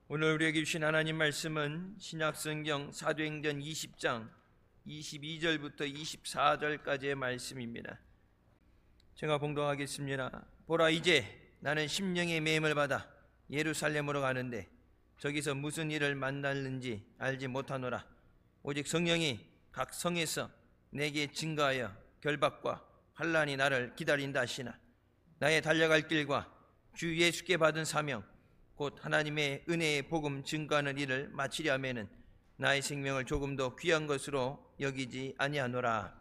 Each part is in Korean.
오늘 우리에게 주신 하나님 말씀은 신약성경 사도행전 20장 22절부터 24절까지의 말씀입니다. 제가 봉독하겠습니다. 보라, 이제 나는 심령의 매임을 받아 예루살렘으로 가는데 저기서 무슨 일을 만날는지 알지 못하노라. 오직 성령이 각 성에서 내게 증거하여 결박과 환난이 나를 기다린다 하시나, 나의 달려갈 길과 주 예수께 받은 사명 곧 하나님의 은혜의 복음 증거하는 일을 마치려 하면은 나의 생명을 조금 더 귀한 것으로 여기지 아니하노라.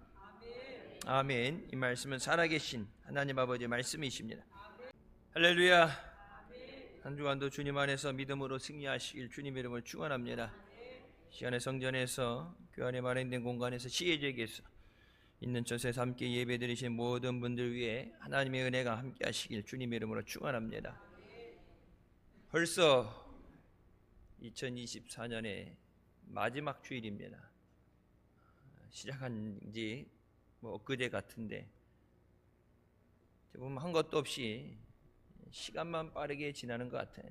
아멘. 이 말씀은 살아계신 하나님 아버지의 말씀이십니다. 할렐루야. 한 주간도 주님 안에서 믿음으로 승리하시길 주님의 이름으로 축원합니다. 시간의 성전에서 교회 안에 마련된 공간에서 시혜제에게서 있는 저에서 함께 예배드리신 모든 분들 위해 하나님의 은혜가 함께 하시길 주님의 이름으로 축원합니다. 벌써 2024년의 마지막 주일입니다. 시작한 지 엊그제 같은데 보면 한 것도 없이 시간만 빠르게 지나는 것 같아요.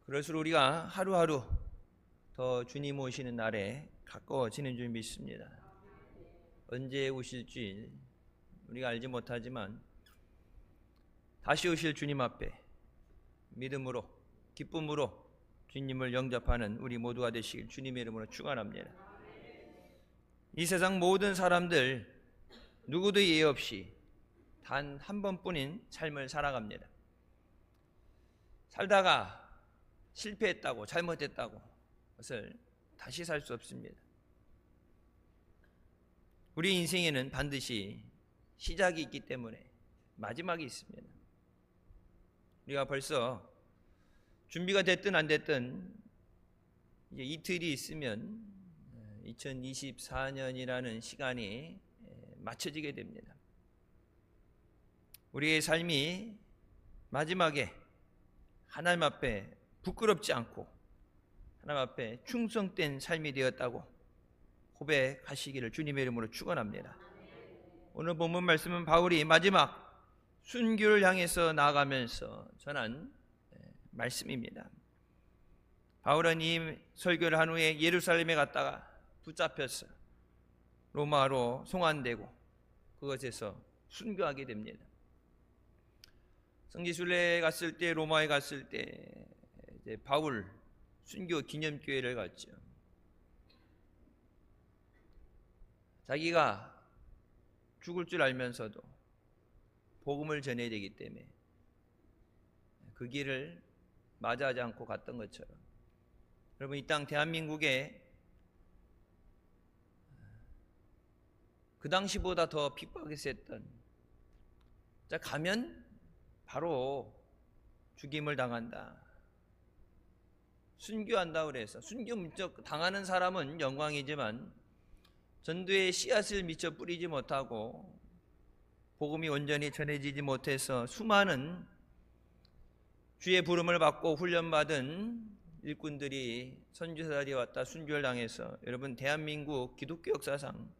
그럴수록 우리가 하루하루 더 주님 오시는 날에 가까워지는 줄 믿습니다. 언제 오실지 우리가 알지 못하지만 다시 오실 주님 앞에 믿음으로 기쁨으로 주님을 영접하는 우리 모두가 되시길 주님의 이름으로 축원합니다. 이 세상 모든 사람들 누구도 예외 없이 단 한 번뿐인 삶을 살아갑니다. 살다가 실패했다고 잘못했다고 그것을 다시 살 수 없습니다. 우리 인생에는 반드시 시작이 있기 때문에 마지막이 있습니다. 우리가 벌써 준비가 됐든 안 됐든 이제 이틀이 있으면 2024년이라는 시간이 맞춰지게 됩니다. 우리의 삶이 마지막에 하나님 앞에 부끄럽지 않고 하나님 앞에 충성된 삶이 되었다고 고백하시기를 주님의 이름으로 축원합니다. 오늘 본문 말씀은 바울이 마지막 순교를 향해서 나아가면서 전한 말씀입니다. 바울은 이 설교를 한 후에 예루살렘에 갔다가 붙잡혀서 로마로 송환되고 그것에서 순교하게 됩니다. 성지순례 갔을 때, 로마에 갔을 때 이제 바울 순교 기념교회를 갔죠. 자기가 죽을 줄 알면서도 복음을 전해야 되기 때문에 그 길을 마다하지 않고 갔던 것처럼, 여러분, 이 땅 대한민국에 그 당시보다 더 핍박이 셌던, 자, 가면 바로 죽임을 당한다, 순교한다 그래서 순교 문적 당하는 사람은 영광이지만 전도의 씨앗을 미처 뿌리지 못하고 복음이 온전히 전해지지 못해서 수많은 주의 부름을 받고 훈련받은 일꾼들이 선교사들이 왔다 순교를 당해서, 여러분, 대한민국 기독교 역사상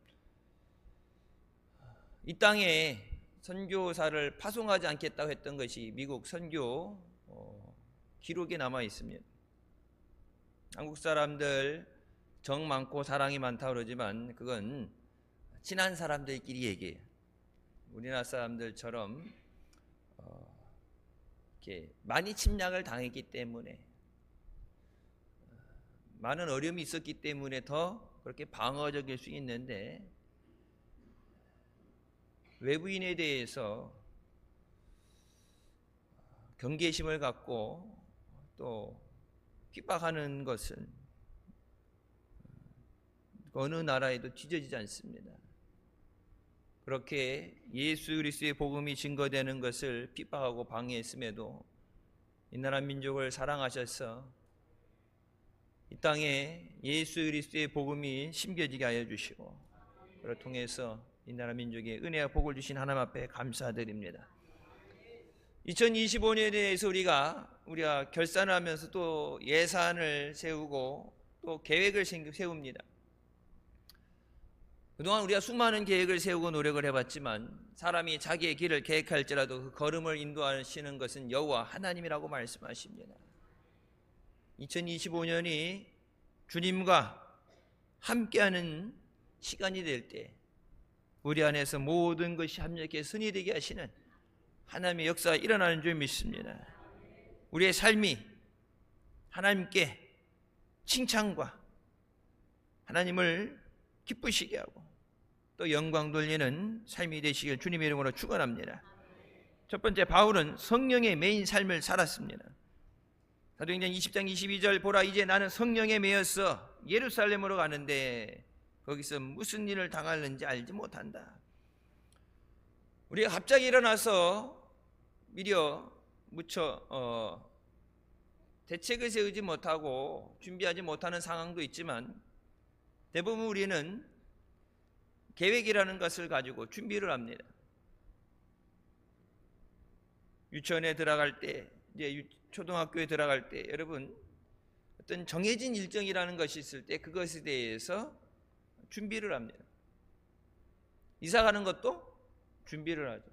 이 땅에 선교사를 파송하지 않겠다고 했던 것이 미국 선교 기록에 남아 있습니다. 한국 사람들 정 많고 사랑이 많다고 그러지만 그건 친한 사람들끼리 얘기해요. 우리나라 사람들처럼 이렇게 많이 침략을 당했기 때문에, 많은 어려움이 있었기 때문에 더 그렇게 방어적일 수 있는데, 외부인에 대해서 경계심을 갖고 또 핍박하는 것은 어느 나라에도 뒤처지지 않습니다. 그렇게 예수 그리스도의 복음이 증거되는 것을 핍박하고 방해했음에도 이 나라 민족을 사랑하셔서 이 땅에 예수 그리스도의 복음이 심겨지게 하여 주시고, 그를 통해서 이 나라 민족에 은혜와 복을 주신 하나님 앞에 감사드립니다. 2025년에 대해서 우리가 결산을 하면서 또 예산을 세우고 또 계획을 세웁니다. 그동안 우리가 수많은 계획을 세우고 노력을 해봤지만 사람이 자기의 길을 계획할지라도 그 걸음을 인도하시는 것은 여호와 하나님이라고 말씀하십니다. 2025년이 주님과 함께하는 시간이 될 때 우리 안에서 모든 것이 합력해 선이 되게 하시는 하나님의 역사가 일어나는 줄 믿습니다. 우리의 삶이 하나님께 칭찬과 하나님을 기쁘시게 하고 또 영광 돌리는 삶이 되시길 주님의 이름으로 축원합니다. 첫 번째, 바울은 성령의 매인 삶을 살았습니다. 사도행전 20장 22절, 보라 이제 나는 성령에 매여서 예루살렘으로 가는데 거기서 무슨 일을 당하는지 알지 못한다. 우리가 갑자기 일어나서 미처 대책을 세우지 못하고 준비하지 못하는 상황도 있지만 대부분 우리는 계획이라는 것을 가지고 준비를 합니다. 유치원에 들어갈 때, 이제 초등학교에 들어갈 때 여러분 어떤 정해진 일정이라는 것이 있을 때 그것에 대해서 준비를 합니다. 이사 가는 것도 준비를 하죠.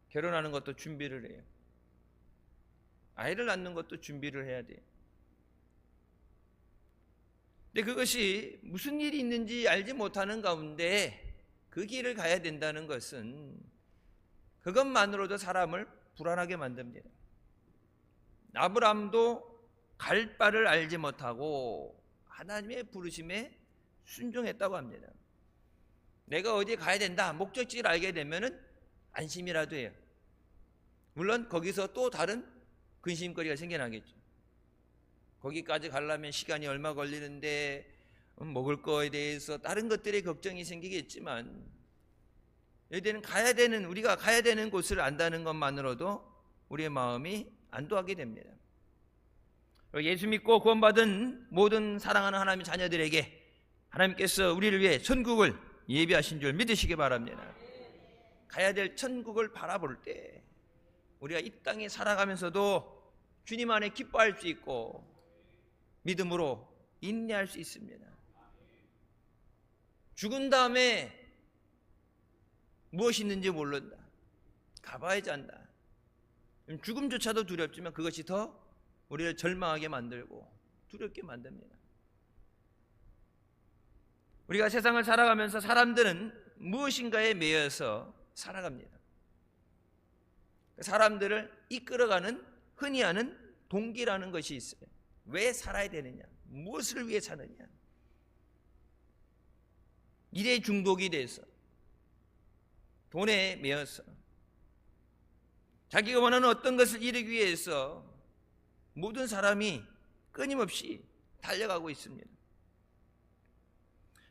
결혼하는 것도 준비를 해요. 아이를 낳는 것도 준비를 해야 돼요. 근데 그것이 무슨 일이 있는지 알지 못하는 가운데 그 길을 가야 된다는 것은 그것만으로도 사람을 불안하게 만듭니다. 아브라함도 갈 바를 알지 못하고 하나님의 부르심에 순종했다고 합니다. 내가 어디에 가야 된다, 목적지를 알게 되면은 안심이라도 해요. 물론 거기서 또 다른 근심거리가 생겨나겠죠. 거기까지 가려면 시간이 얼마 걸리는데 먹을 거에 대해서 다른 것들의 걱정이 생기겠지만 여기는 우리가 가야 되는 곳을 안다는 것만으로도 우리의 마음이 안도하게 됩니다. 예수 믿고 구원받은 모든 사랑하는 하나님의 자녀들에게 하나님께서 우리를 위해 천국을 예비하신 줄 믿으시기 바랍니다. 가야 될 천국을 바라볼 때 우리가 이 땅에 살아가면서도 주님 안에 기뻐할 수 있고 믿음으로 인내할 수 있습니다. 죽은 다음에 무엇이 있는지 모른다. 가봐야지 안다. 죽음조차도 두렵지만 그것이 더 우리를 절망하게 만들고 두렵게 만듭니다. 우리가 세상을 살아가면서 사람들은 무엇인가에 매여서 살아갑니다. 사람들을 이끌어가는 흔히 하는 동기라는 것이 있어요. 왜 살아야 되느냐? 무엇을 위해 사느냐? 일에 중독이 돼서 돈에 매여서 자기가 원하는 어떤 것을 이루기 위해서 모든 사람이 끊임없이 달려가고 있습니다.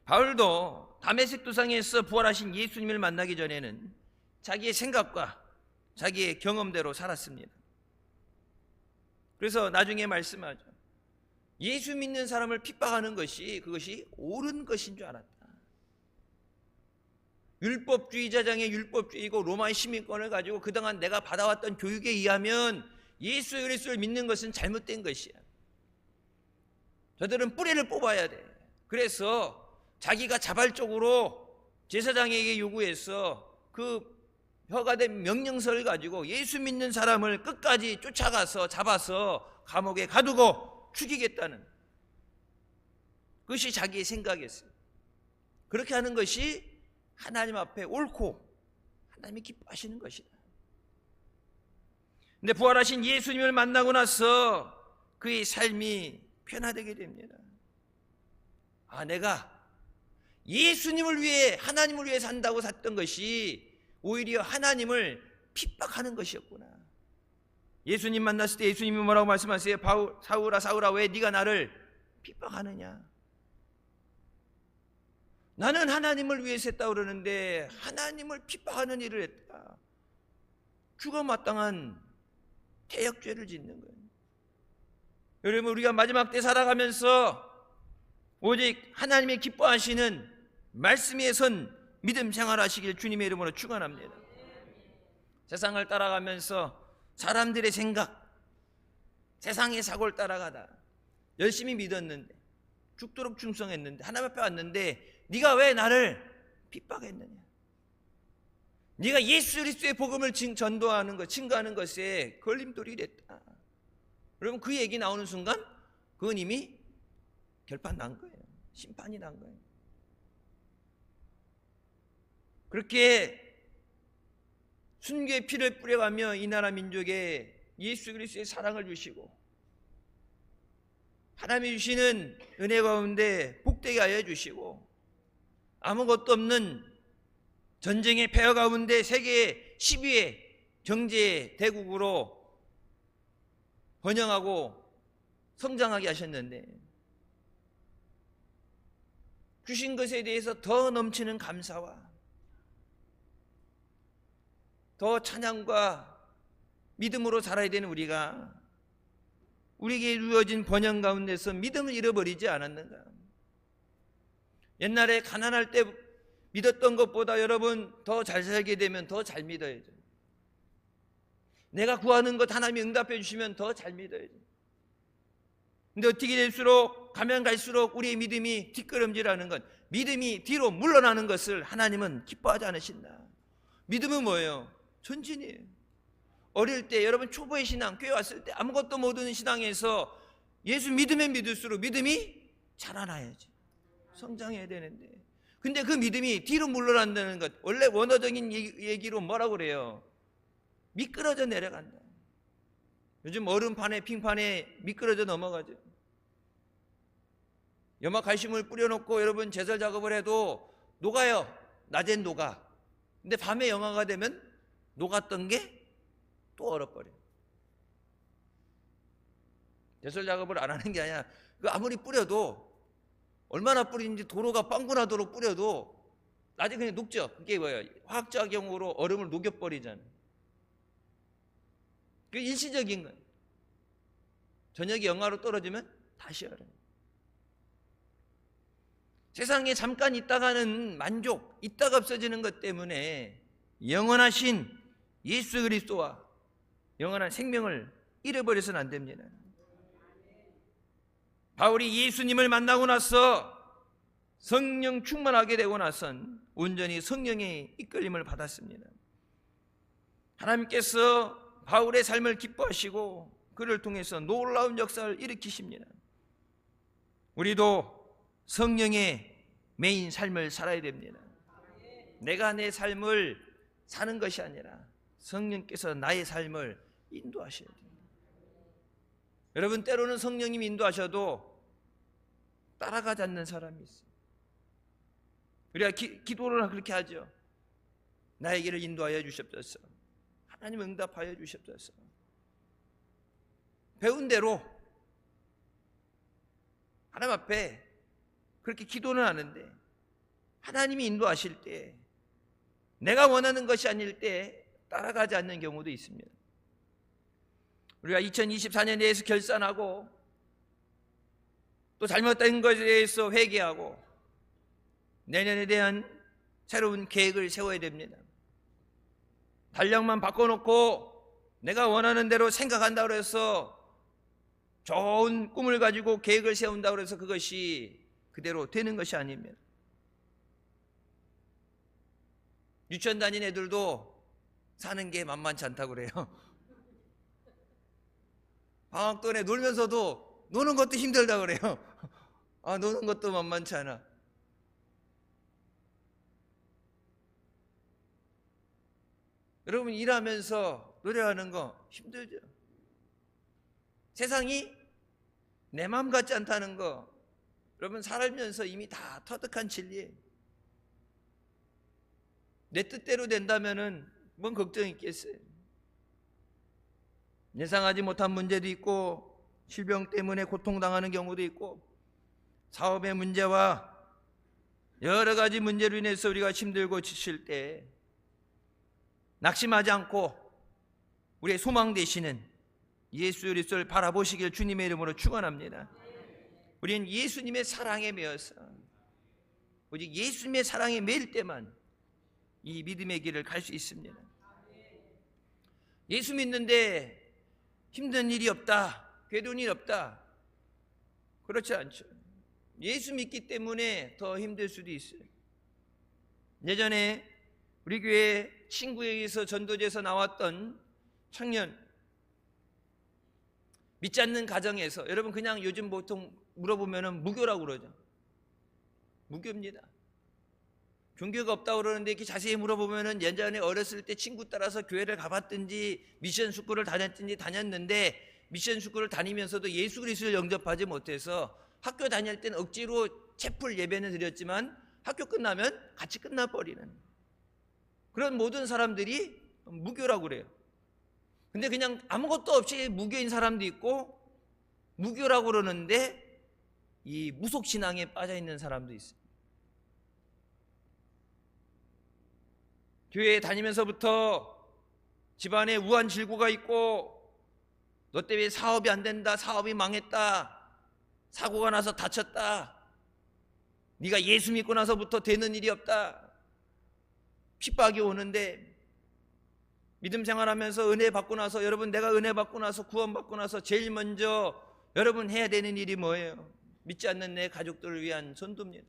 바울도 다메섹 도상에서 부활하신 예수님을 만나기 전에는 자기의 생각과 자기의 경험대로 살았습니다. 그래서 나중에 말씀하죠. 예수 믿는 사람을 핍박하는 그것이 옳은 것인 줄 알았다. 율법주의자장의 율법주의고 로마의 시민권을 가지고 그동안 내가 받아왔던 교육에 의하면 예수 그리스도를 믿는 것은 잘못된 것이야. 저들은 뿌리를 뽑아야 돼. 그래서 자기가 자발적으로 제사장에게 요구해서 그 허가된 명령서를 가지고 예수 믿는 사람을 끝까지 쫓아가서 잡아서 감옥에 가두고 죽이겠다는 그것이 자기의 생각이었어요. 그렇게 하는 것이 하나님 앞에 옳고 하나님이 기뻐하시는 것이다. 근데 부활하신 예수님을 만나고 나서 그의 삶이 변화되게 됩니다. 내가 예수님을 위해 하나님을 위해 산다고 샀던 것이 오히려 하나님을 핍박하는 것이었구나. 예수님 만났을 때 예수님이 뭐라고 말씀하세요? 사울아 사울아 왜 네가 나를 핍박하느냐? 나는 하나님을 위해서 했다고 그러는데 하나님을 핍박하는 일을 했다. 죽어 마땅한 대역죄를 짓는 거예요. 여러분 우리가 마지막 때 살아가면서 오직 하나님의 기뻐하시는 말씀에 선 믿음 생활하시길 주님의 이름으로 축원합니다. 세상을 따라가면서 사람들의 생각, 세상의 사고를 따라가다 열심히 믿었는데 죽도록 충성했는데 하나님 앞에 왔는데 네가 왜 나를 핍박했느냐? 네가 예수 그리스도의 복음을 전도하는 것, 증거하는 것에 걸림돌이 됐다. 여러분, 그 얘기 나오는 순간 그건 이미 결판 난 거예요. 심판이 난 거예요. 그렇게 순교의 피를 뿌려가며 이 나라 민족에 예수 그리스도의 사랑을 주시고 하나님이 주시는 은혜 가운데 복되게 하여 주시고 아무것도 없는 전쟁의 폐허 가운데 세계 10위의 경제 대국으로 번영하고 성장하게 하셨는데 주신 것에 대해서 더 넘치는 감사와 더 찬양과 믿음으로 살아야 되는 우리가 우리에게 이루어진 번영 가운데서 믿음을 잃어버리지 않았는가? 옛날에 가난할 때 믿었던 것보다 여러분 더 잘 살게 되면 더 잘 믿어야죠. 내가 구하는 것 하나님이 응답해 주시면 더 잘 믿어야죠. 근데 어떻게 될수록 가면 갈수록 우리의 믿음이 뒷걸음질하는 것, 믿음이 뒤로 물러나는 것을 하나님은 기뻐하지 않으신다. 믿음은 뭐예요? 전진이에요. 어릴 때 여러분 초보의 신앙, 교회 왔을 때 아무것도 모르는 신앙에서 예수 믿으면 믿을수록 믿음이 자라나야지. 성장해야 되는데. 근데 그 믿음이 뒤로 물러난다는 것, 원래 원어적인 얘기로 뭐라고 그래요? 미끄러져 내려간다. 요즘 얼음판에 빙판에 미끄러져 넘어가죠. 염화 칼슘을 뿌려놓고 여러분 제설 작업을 해도 녹아요. 낮엔 녹아. 근데 밤에 영하가 되면 녹았던 게 또 얼어버려요. 제설 작업을 안 하는 게 아니라 아무리 뿌려도 얼마나 뿌리는지 도로가 빵꾸나도록 뿌려도 나중에 그냥 녹죠. 그게 뭐예요? 화학작용으로 얼음을 녹여버리잖아요. 그게 일시적인 거예요. 저녁이 영하로 떨어지면 다시 얼어요. 세상에 잠깐 있다가는 만족, 있다가 없어지는 것 때문에 영원하신 예수 그리스도와 영원한 생명을 잃어버려서는 안 됩니다. 바울이 예수님을 만나고 나서 성령 충만하게 되고 나선 온전히 성령의 이끌림을 받았습니다. 하나님께서 바울의 삶을 기뻐하시고 그를 통해서 놀라운 역사를 일으키십니다. 우리도 성령의 메인 삶을 살아야 됩니다. 내가 내 삶을 사는 것이 아니라 성령께서 나의 삶을 인도하셔야 됩니다. 여러분, 때로는 성령님이 인도하셔도 따라가지 않는 사람이 있어요. 우리가 기도를 그렇게 하죠. 나의 길을 인도하여 주시옵소서. 하나님 응답하여 주시옵소서. 배운 대로 하나님 앞에 그렇게 기도는 하는데 하나님이 인도하실 때 내가 원하는 것이 아닐 때 따라가지 않는 경우도 있습니다. 우리가 2024년에 대해서 결산하고 또 잘못된 것에 대해서 회개하고 내년에 대한 새로운 계획을 세워야 됩니다. 달력만 바꿔놓고 내가 원하는 대로 생각한다고 해서 좋은 꿈을 가지고 계획을 세운다고 해서 그것이 그대로 되는 것이 아닙니다. 유치원 다니는 애들도 사는 게 만만치 않다고 그래요. 방학 동안에 놀면서도 노는 것도 힘들다고 그래요. 노는 것도 만만치 않아. 여러분, 일하면서 노래하는 거 힘들죠. 세상이 내 마음 같지 않다는 거 여러분 살면서 이미 다 터득한 진리예요. 내 뜻대로 된다면은 뭔 걱정이 있겠어요. 예상하지 못한 문제도 있고 질병 때문에 고통당하는 경우도 있고 사업의 문제와 여러 가지 문제로 인해서 우리가 힘들고 지칠 때 낙심하지 않고 우리의 소망 되시는 예수 그리스도를 바라보시길 주님의 이름으로 축원합니다. 우리는 예수님의 사랑에 매여서 오직 예수님의 사랑에 매일 때만 이 믿음의 길을 갈 수 있습니다. 예수 믿는데 힘든 일이 없다, 괴로운 일 없다, 그렇지 않죠. 예수 믿기 때문에 더 힘들 수도 있어요. 예전에 우리 교회 친구에게서 전도제에서 나왔던 청년, 믿지 않는 가정에서, 여러분 그냥 요즘 보통 물어보면 무교라고 그러죠. 무교입니다. 종교가 없다고 그러는데 이렇게 자세히 물어보면 예전에 어렸을 때 친구 따라서 교회를 가봤든지 미션 스쿨을 다녔든지 다녔는데 미션 스쿨을 다니면서도 예수 그리스도를 영접하지 못해서 학교 다닐 때는 억지로 채플 예배는 드렸지만 학교 끝나면 같이 끝나버리는 그런 모든 사람들이 무교라고 그래요. 근데 그냥 아무것도 없이 무교인 사람도 있고 무교라고 그러는데 이 무속신앙에 빠져있는 사람도 있어요. 교회에 다니면서부터 집안에 우환질구가 있고 너 때문에 사업이 안 된다, 사업이 망했다, 사고가 나서 다쳤다, 네가 예수 믿고 나서부터 되는 일이 없다, 핍박이 오는데 믿음 생활하면서 은혜 받고 나서, 여러분 내가 은혜 받고 나서 구원 받고 나서 제일 먼저 여러분 해야 되는 일이 뭐예요? 믿지 않는 내 가족들을 위한 전도입니다.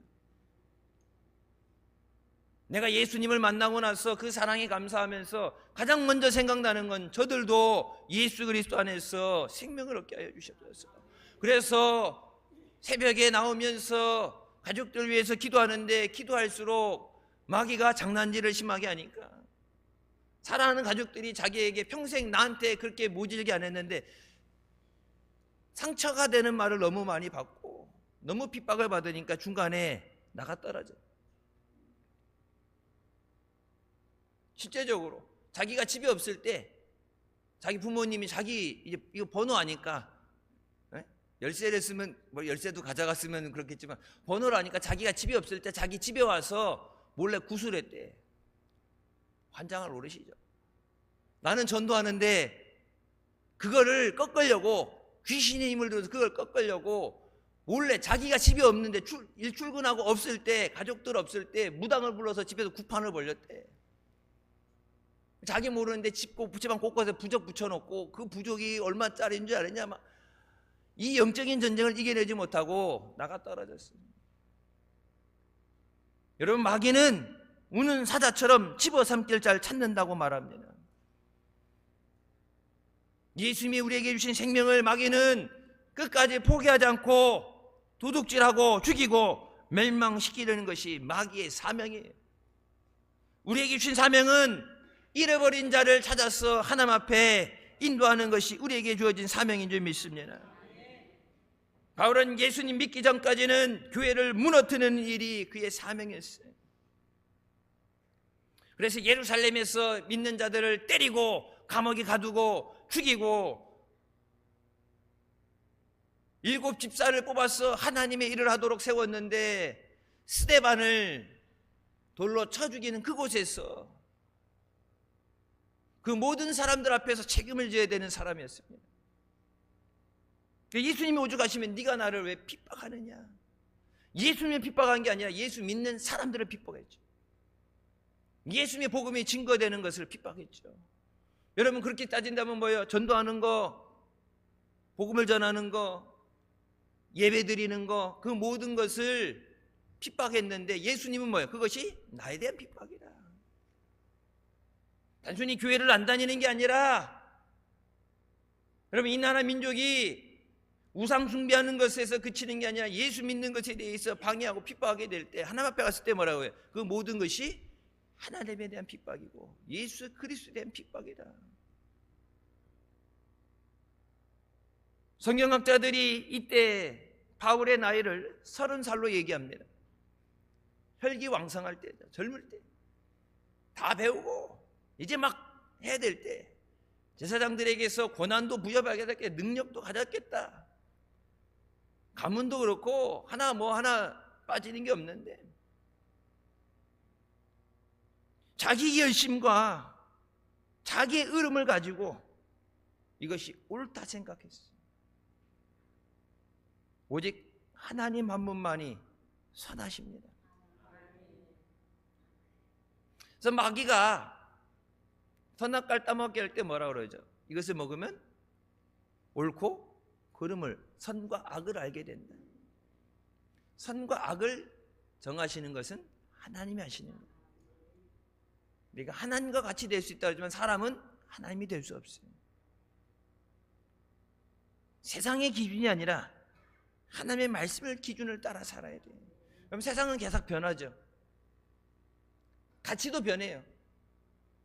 내가 예수님을 만나고 나서 그 사랑에 감사하면서 가장 먼저 생각나는 건 저들도 예수 그리스도 안에서 생명을 얻게 하여 주셨어요. 그래서 새벽에 나오면서 가족들 위해서 기도하는데 기도할수록 마귀가 장난질을 심하게 하니까 사랑하는 가족들이 자기에게 평생 나한테 그렇게 모질게 안 했는데 상처가 되는 말을 너무 많이 받고 너무 핍박을 받으니까 중간에 나가 떨어져요. 실제적으로 자기가 집에 없을 때 자기 부모님이 자기 이제 이거 번호 아니까 열쇠를 쓰면 뭐 열쇠도 가져갔으면 그렇겠지만 번호를 아니까 자기가 집에 없을 때 자기 집에 와서 몰래 구슬했대. 환장을 오르시죠. 나는 전도하는데 그거를 꺾으려고 귀신의 힘을 들어서 그걸 꺾으려고 몰래 자기가 집에 없는데 일출근하고 없을 때 가족들 없을 때 무당을 불러서 집에서 구판을 벌렸대. 자기 모르는데 집안 곳곳에 부적 붙여놓고 그 부적이 얼마짜리인 줄 알았냐 막 이 영적인 전쟁을 이겨내지 못하고 나가 떨어졌어요. 여러분 마귀는 우는 사자처럼 집어삼킬 자를 찾는다고 말합니다. 예수님이 우리에게 주신 생명을 마귀는 끝까지 포기하지 않고 도둑질하고 죽이고 멸망시키려는 것이 마귀의 사명이에요. 우리에게 주신 사명은 잃어버린 자를 찾아서 하나님 앞에 인도하는 것이 우리에게 주어진 사명인 줄 믿습니다. 바울은 예수님 믿기 전까지는 교회를 무너뜨리는 일이 그의 사명이었어요. 그래서 예루살렘에서 믿는 자들을 때리고 감옥에 가두고 죽이고 7 집사를 뽑아서 하나님의 일을 하도록 세웠는데 스데반을 돌로 쳐 죽이는 그곳에서 그 모든 사람들 앞에서 책임을 져야 되는 사람이었습니다. 예수님이 오죽하시면 네가 나를 왜 핍박하느냐. 예수님을 핍박한 게 아니라 예수 믿는 사람들을 핍박했죠. 예수님의 복음이 증거되는 것을 핍박했죠. 여러분 그렇게 따진다면 뭐예요? 전도하는 거, 복음을 전하는 거, 예배 드리는 거, 그 모든 것을 핍박했는데 예수님은 뭐예요? 그것이 나에 대한 핍박이다. 단순히 교회를 안 다니는 게 아니라 여러분 이 나라 민족이 우상 숭배하는 것에서 그치는 게 아니라 예수 믿는 것에 대해서 방해하고 핍박하게 될 때 하나님 앞에 갔을 때 뭐라고 해요? 그 모든 것이 하나님에 대한 핍박이고 예수 그리스도에 대한 핍박이다. 성경학자들이 이때 바울의 나이를 30살로 얘기합니다. 혈기왕성할 때, 젊을 때, 다 배우고 이제 막 해야 될 때, 제사장들에게서 고난도 부여받게 될 때 능력도 가졌겠다. 가문도 그렇고 하나 빠지는 게 없는데 자기 열심과 자기의 의름을 가지고 이것이 옳다 생각했어요. 오직 하나님 한 분만이 선하십니다. 그래서 마귀가 선악과를 따먹게 할 때 뭐라고 그러죠? 이것을 먹으면 옳고 그름을 선과 악을 알게 된다. 선과 악을 정하시는 것은 하나님이 하시는 거예요. 우리가 하나님과 같이 될 수 있다 하지만 사람은 하나님이 될 수 없어요. 세상의 기준이 아니라 하나님의 말씀을 기준을 따라 살아야 돼요. 그럼 세상은 계속 변하죠. 가치도 변해요.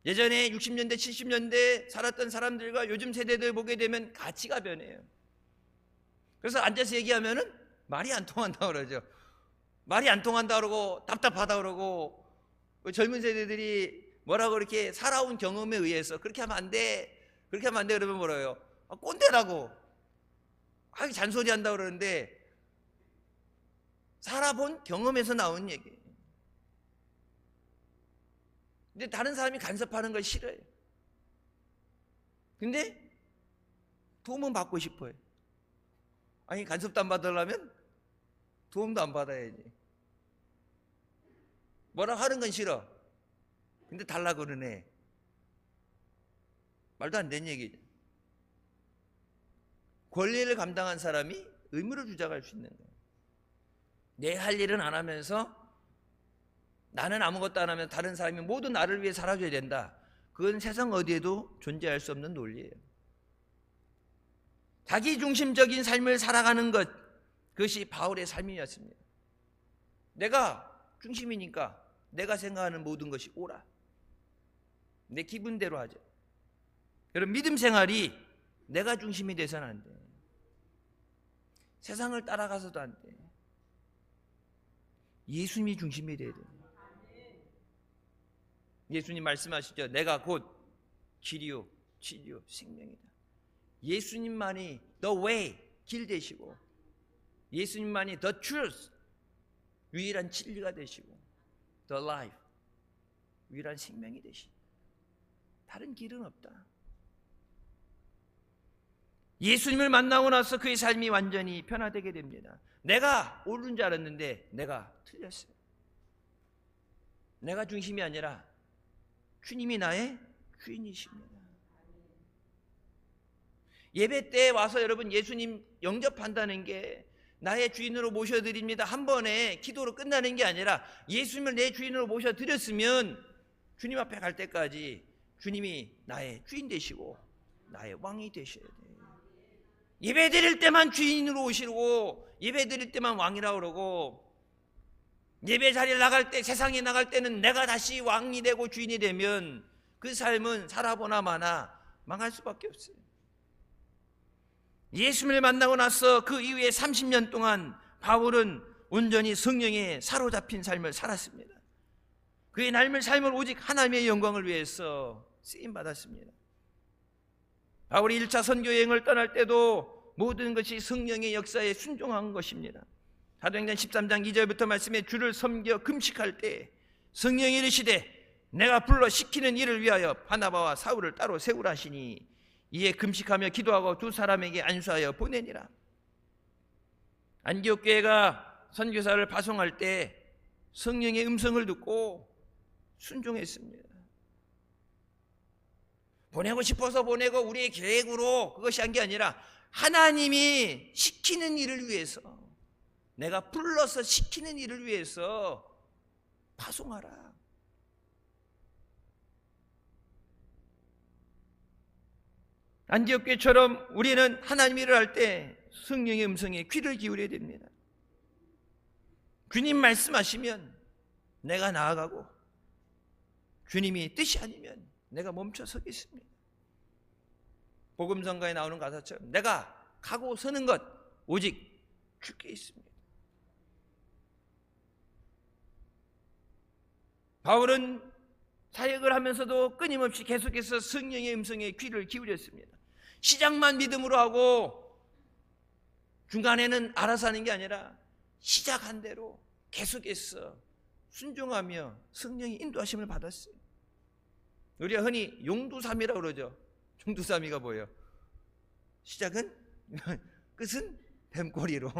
예전에 60년대, 70년대 살았던 사람들과 요즘 세대들 보게 되면 가치가 변해요. 그래서 앉아서 얘기하면은 말이 안 통한다 그러죠. 말이 안 통한다 그러고 답답하다 그러고 젊은 세대들이 뭐라고 그렇게 살아온 경험에 의해서 그렇게 하면 안 돼, 그렇게 하면 안 돼 그러면 뭐래요? 꼰대라고. 잔소리 한다 그러는데 살아본 경험에서 나온 얘기예요. 근데 다른 사람이 간섭하는 걸 싫어해요. 근데 도움은 받고 싶어요. 아니 간섭도 안 받으려면 도움도 안 받아야지. 뭐라 하는 건 싫어. 근데 달라고 그러네. 말도 안 되는 얘기죠. 권리를 감당한 사람이 의무를 주장할 수 있는 거예요. 내 할 일은 안 하면서 나는 아무것도 안 하면 다른 사람이 모두 나를 위해 살아줘야 된다. 그건 세상 어디에도 존재할 수 없는 논리예요. 자기중심적인 삶을 살아가는 것, 그것이 바울의 삶이었습니다. 내가 중심이니까 내가 생각하는 모든 것이 옳아. 내 기분대로 하죠. 여러분 믿음 생활이 내가 중심이 돼서는 안 돼. 세상을 따라가서도 안 돼. 예수님이 중심이 돼야 돼. 예수님 말씀하시죠. 내가 곧 길이요 진리요 생명이다. 예수님만이 the way, 길 되시고 예수님만이 the truth, 유일한 진리가 되시고 the life, 유일한 생명이 되시고 다른 길은 없다. 예수님을 만나고 나서 그의 삶이 완전히 변화되게 됩니다. 내가 옳은 줄 알았는데 내가 틀렸어요. 내가 중심이 아니라 주님이 나의 주인이십니다. 예배 때 와서 여러분 예수님 영접한다는 게 나의 주인으로 모셔드립니다 한 번에 기도로 끝나는 게 아니라 예수님을 내 주인으로 모셔드렸으면 주님 앞에 갈 때까지 주님이 나의 주인 되시고 나의 왕이 되셔야 돼요. 예배 드릴 때만 주인으로 오시고 예배 드릴 때만 왕이라고 그러고 예배 자리에 나갈 때, 세상에 나갈 때는 내가 다시 왕이 되고 주인이 되면 그 삶은 살아보나 마나 망할 수밖에 없어요. 예수님을 만나고 나서 그 이후에 30년 동안 바울은 온전히 성령에 사로잡힌 삶을 살았습니다. 그의 삶을 오직 하나님의 영광을 위해서 쓰임받았습니다. 바울이 1차 선교여행을 떠날 때도 모든 것이 성령의 역사에 순종한 것입니다. 사도행전 13장 2절부터 말씀에 주를 섬겨 금식할 때 성령이 이르시되 내가 불러 시키는 일을 위하여 바나바와 사울을 따로 세우라 하시니 이에 금식하며 기도하고 두 사람에게 안수하여 보내니라. 안디옥 교회가 선교사를 파송할 때 성령의 음성을 듣고 순종했습니다. 보내고 싶어서 보내고 우리의 계획으로 그것이 한 게 아니라 하나님이 시키는 일을 위해서, 내가 불러서 시키는 일을 위해서 파송하라. 안디옥 교회처럼 우리는 하나님 일을 할 때 성령의 음성에 귀를 기울여야 됩니다. 주님 말씀하시면 내가 나아가고 주님이 뜻이 아니면 내가 멈춰 서겠습니다. 복음성가에 나오는 가사처럼 내가 가고 서는 것 오직 주께 있습니다. 바울은 사역을 하면서도 끊임없이 계속해서 성령의 음성에 귀를 기울였습니다. 시작만 믿음으로 하고 중간에는 알아서 하는 게 아니라 시작한 대로 계속해서 순종하며 성령의 인도하심을 받았어요. 우리가 흔히 용두삼이라고 그러죠. 용두삼이가 뭐예요? 시작은 끝은 뱀꼬리로.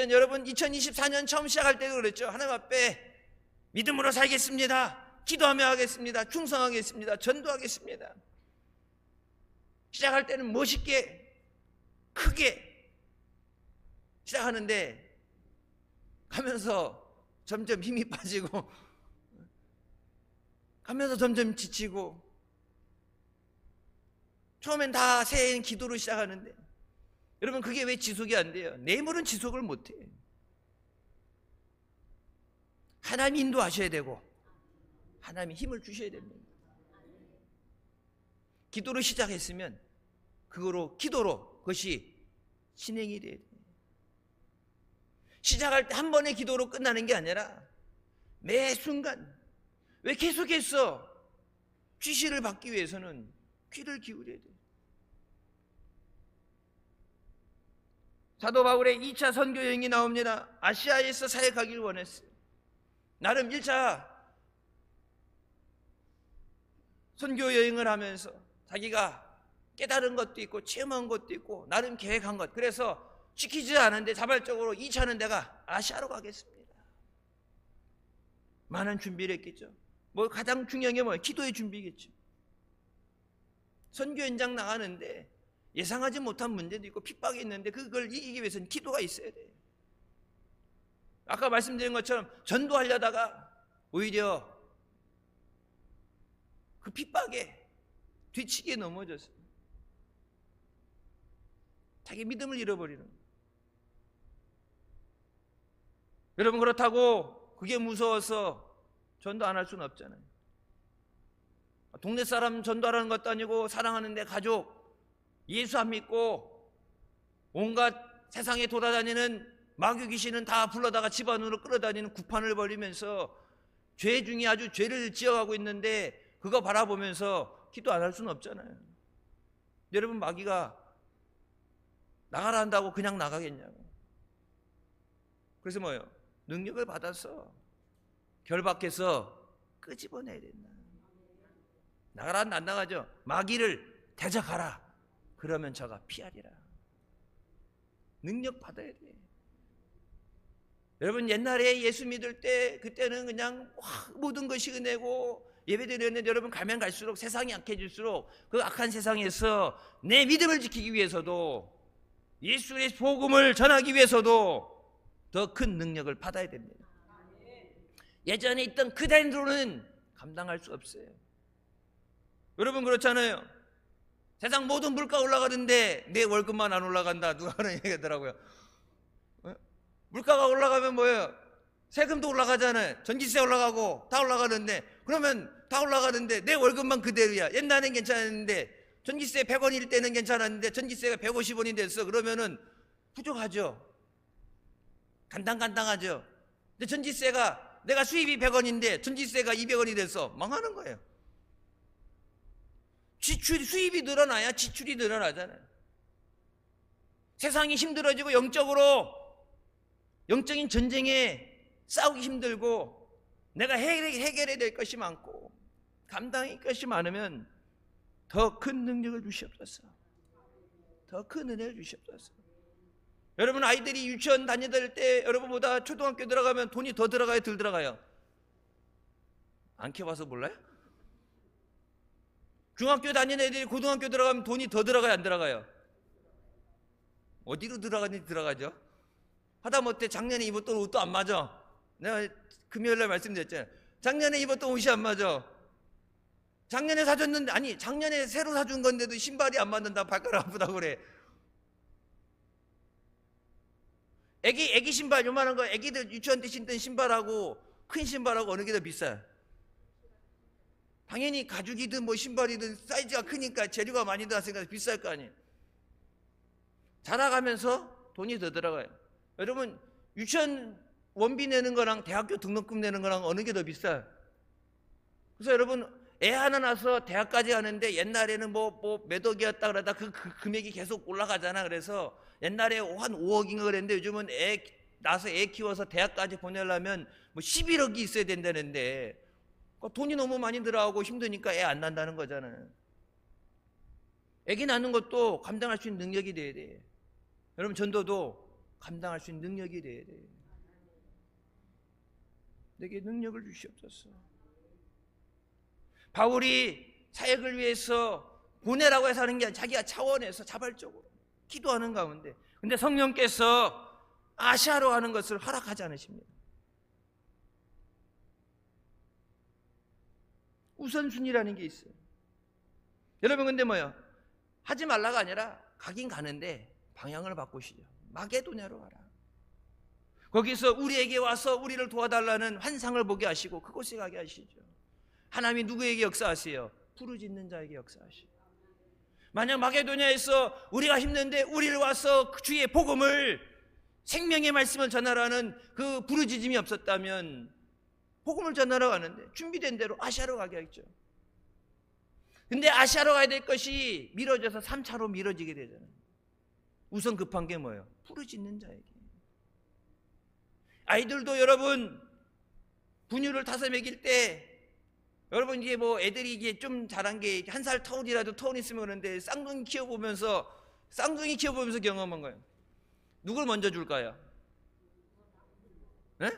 여러분 2024년 처음 시작할 때도 그랬죠. 하나님 앞에 믿음으로 살겠습니다. 기도하며 하겠습니다. 충성하겠습니다. 전도하겠습니다. 시작할 때는 멋있게 크게 시작하는데 가면서 점점 힘이 빠지고 가면서 점점 지치고, 처음엔 다 새해엔 기도로 시작하는데, 여러분 그게 왜 지속이 안 돼요? 뇌물은 지속을 못 해요. 하나님 인도하셔야 되고 하나님이 힘을 주셔야 됩니다. 기도로 시작했으면 기도로 그것이 진행이 돼야 돼요. 시작할 때 한 번의 기도로 끝나는 게 아니라 매 순간, 왜 계속해서 지시를 받기 위해서는 귀를 기울여야 돼요. 사도 바울의 2차 선교 여행이 나옵니다. 아시아에서 사역하기를 원했어요. 나름 1차 선교 여행을 하면서 자기가 깨달은 것도 있고 체험한 것도 있고 나름 계획한 것, 그래서 지키지 않은데 자발적으로 2차는 내가 아시아로 가겠습니다. 많은 준비를 했겠죠. 가장 중요한 게 뭐예요? 기도의 준비겠죠. 선교 현장 나가는데 예상하지 못한 문제도 있고 핍박이 있는데 그걸 이기기 위해서는 기도가 있어야 돼요. 아까 말씀드린 것처럼 전도하려다가 오히려 그 핍박에 뒤치기에 넘어졌어요. 자기 믿음을 잃어버리는 거예요. 여러분, 그렇다고 그게 무서워서 전도 안 할 수는 없잖아요. 동네 사람 전도하라는 것도 아니고 사랑하는데 가족 예수 안 믿고 온갖 세상에 돌아다니는 마귀 귀신은 다 불러다가 집안으로 끌어다니는 구판을 벌이면서 죄 중에 아주 죄를 지어가고 있는데 그거 바라보면서 기도 안 할 수는 없잖아요. 여러분, 마귀가 나가라 한다고 그냥 나가겠냐고. 그래서 뭐예요? 능력을 받아서 결박해서 끄집어내야 된다. 나가라 하는데 안 나가죠. 마귀를 대적하라. 그러면 저가 피하리라. 능력 받아야 돼. 여러분, 옛날에 예수 믿을 때 그때는 그냥 모든 것이 은혜고 예배드렸는데, 여러분 가면 갈수록 세상이 약해질수록 그 악한 세상에서 내 믿음을 지키기 위해서도 예수의 복음을 전하기 위해서도 더 큰 능력을 받아야 됩니다. 예전에 있던 그대로는 감당할 수 없어요. 여러분 그렇잖아요. 세상 모든 물가 올라가는데 내 월급만 안 올라간다, 누가 그런 얘기 하더라고요. 물가가 올라가면 뭐예요? 세금도 올라가잖아요. 전기세 올라가고 다 올라가는데, 그러면 다 올라가는데 내 월급만 그대로야. 옛날엔 괜찮았는데, 전기세 100원일 때는 괜찮았는데 전기세가 150원이 됐어. 그러면은 부족하죠. 간당간당하죠. 근데 전기세가, 내가 수입이 100원인데 전기세가 200원이 됐어. 망하는 거예요. 수입이 늘어나야 지출이 늘어나잖아요. 세상이 힘들어지고 영적인 전쟁에 싸우기 힘들고 내가 해결해야 될 것이 많고 감당할 것이 많으면 더 큰 능력을 주시옵소서. 더 큰 은혜를 주시옵소서. 여러분, 아이들이 유치원 다니들 때 여러분보다 초등학교 들어가면 돈이 더 들어가요, 덜 들어가요? 안 키워봐서 몰라요? 중학교 다니는 애들이 고등학교 들어가면 돈이 더 들어가요, 안 들어가요? 어디로 들어가는지 들어가죠? 하다못해 작년에 입었던 옷도 안 맞아. 내가 금요일날 말씀드렸잖아요. 작년에 입었던 옷이 안 맞아. 작년에 사줬는데, 아니 작년에 새로 사준 건데도 신발이 안 맞는다, 발가락 아프다고 그래. 애기 신발 요만한 거, 애기들 유치원 때 신던 신발하고 큰 신발하고 어느 게 더 비싸요? 당연히 가죽이든 뭐 신발이든 사이즈가 크니까 재료가 많이 들어갔으니까 비쌀 거 아니에요. 자라가면서 돈이 더 들어가요. 여러분, 유치원 원비 내는 거랑 대학교 등록금 내는 거랑 어느 게 더 비싸요? 그래서 여러분, 애 하나 낳아서 대학까지 하는데 옛날에는 몇 억이었다 그러다 그 금액이 계속 올라가잖아. 그래서 옛날에 한 5억인가 그랬는데 요즘은 애 낳아서 애 키워서 대학까지 보내려면 11억이 있어야 된다는데, 돈이 너무 많이 들어가고 힘드니까 애 안 낳는다는 거잖아요. 애기 낳는 것도 감당할 수 있는 능력이 돼야 돼. 여러분, 전도도 감당할 수 있는 능력이 돼야 돼. 내게 능력을 주시옵소서. 바울이 사역을 위해서 보내라고 해서 하는 게 아니라 자기가 차원에서 자발적으로 기도하는 가운데, 근데 성령께서 아시아로 가는 것을 허락하지 않으십니다. 우선순위라는 게 있어요. 여러분, 근데 뭐요? 하지 말라가 아니라 가긴 가는데 방향을 바꾸시죠. 마게도냐로 가라. 거기서 우리에게 와서 우리를 도와달라는 환상을 보게 하시고 그곳에 가게 하시죠. 하나님이 누구에게 역사하세요? 부르짖는 자에게 역사하시죠. 만약 마게도냐에서 우리가 힘든데 우리를 와서 주의 복음을, 생명의 말씀을 전하라는 그 부르짖음이 없었다면 복음을 전하러 가는데 준비된 대로 아시아로 가게 했죠. 근데 아시아로 가야 될 것이 미뤄져서 3차로 미뤄지게 되잖아요. 우선 급한 게 뭐예요? 부르짖는 자에게. 아이들도 여러분 분유를 타서 먹일 때, 여러분 이게 뭐 애들이 이게 좀 자란 게 1살 터울이라도 터울 있으면 그러는데 쌍둥이 키워보면서 경험한 거예요. 누굴 먼저 줄까요? 네?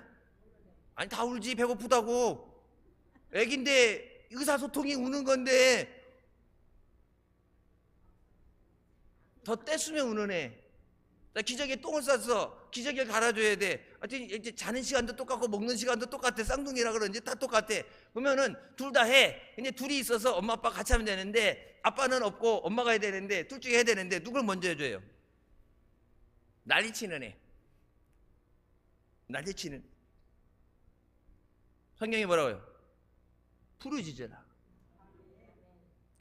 아니 다 울지, 배고프다고. 애긴데 의사소통이 우는 건데 더 떼쓰면 우는 애. 나 기저귀에 똥을 쌌어. 기저귀를 갈아줘야 돼. 하여튼 이제 자는 시간도 똑같고 먹는 시간도 똑같아. 쌍둥이라 그런지 다 똑같아. 그러면은 둘 다 해. 근데 둘이 있어서 엄마 아빠 같이 하면 되는데 아빠는 없고 엄마가 해야 되는데 둘 중에 해야 되는데 누굴 먼저 해줘요? 난리치는 애. 난리치는. 성경이 뭐라고요? 부르짖으라.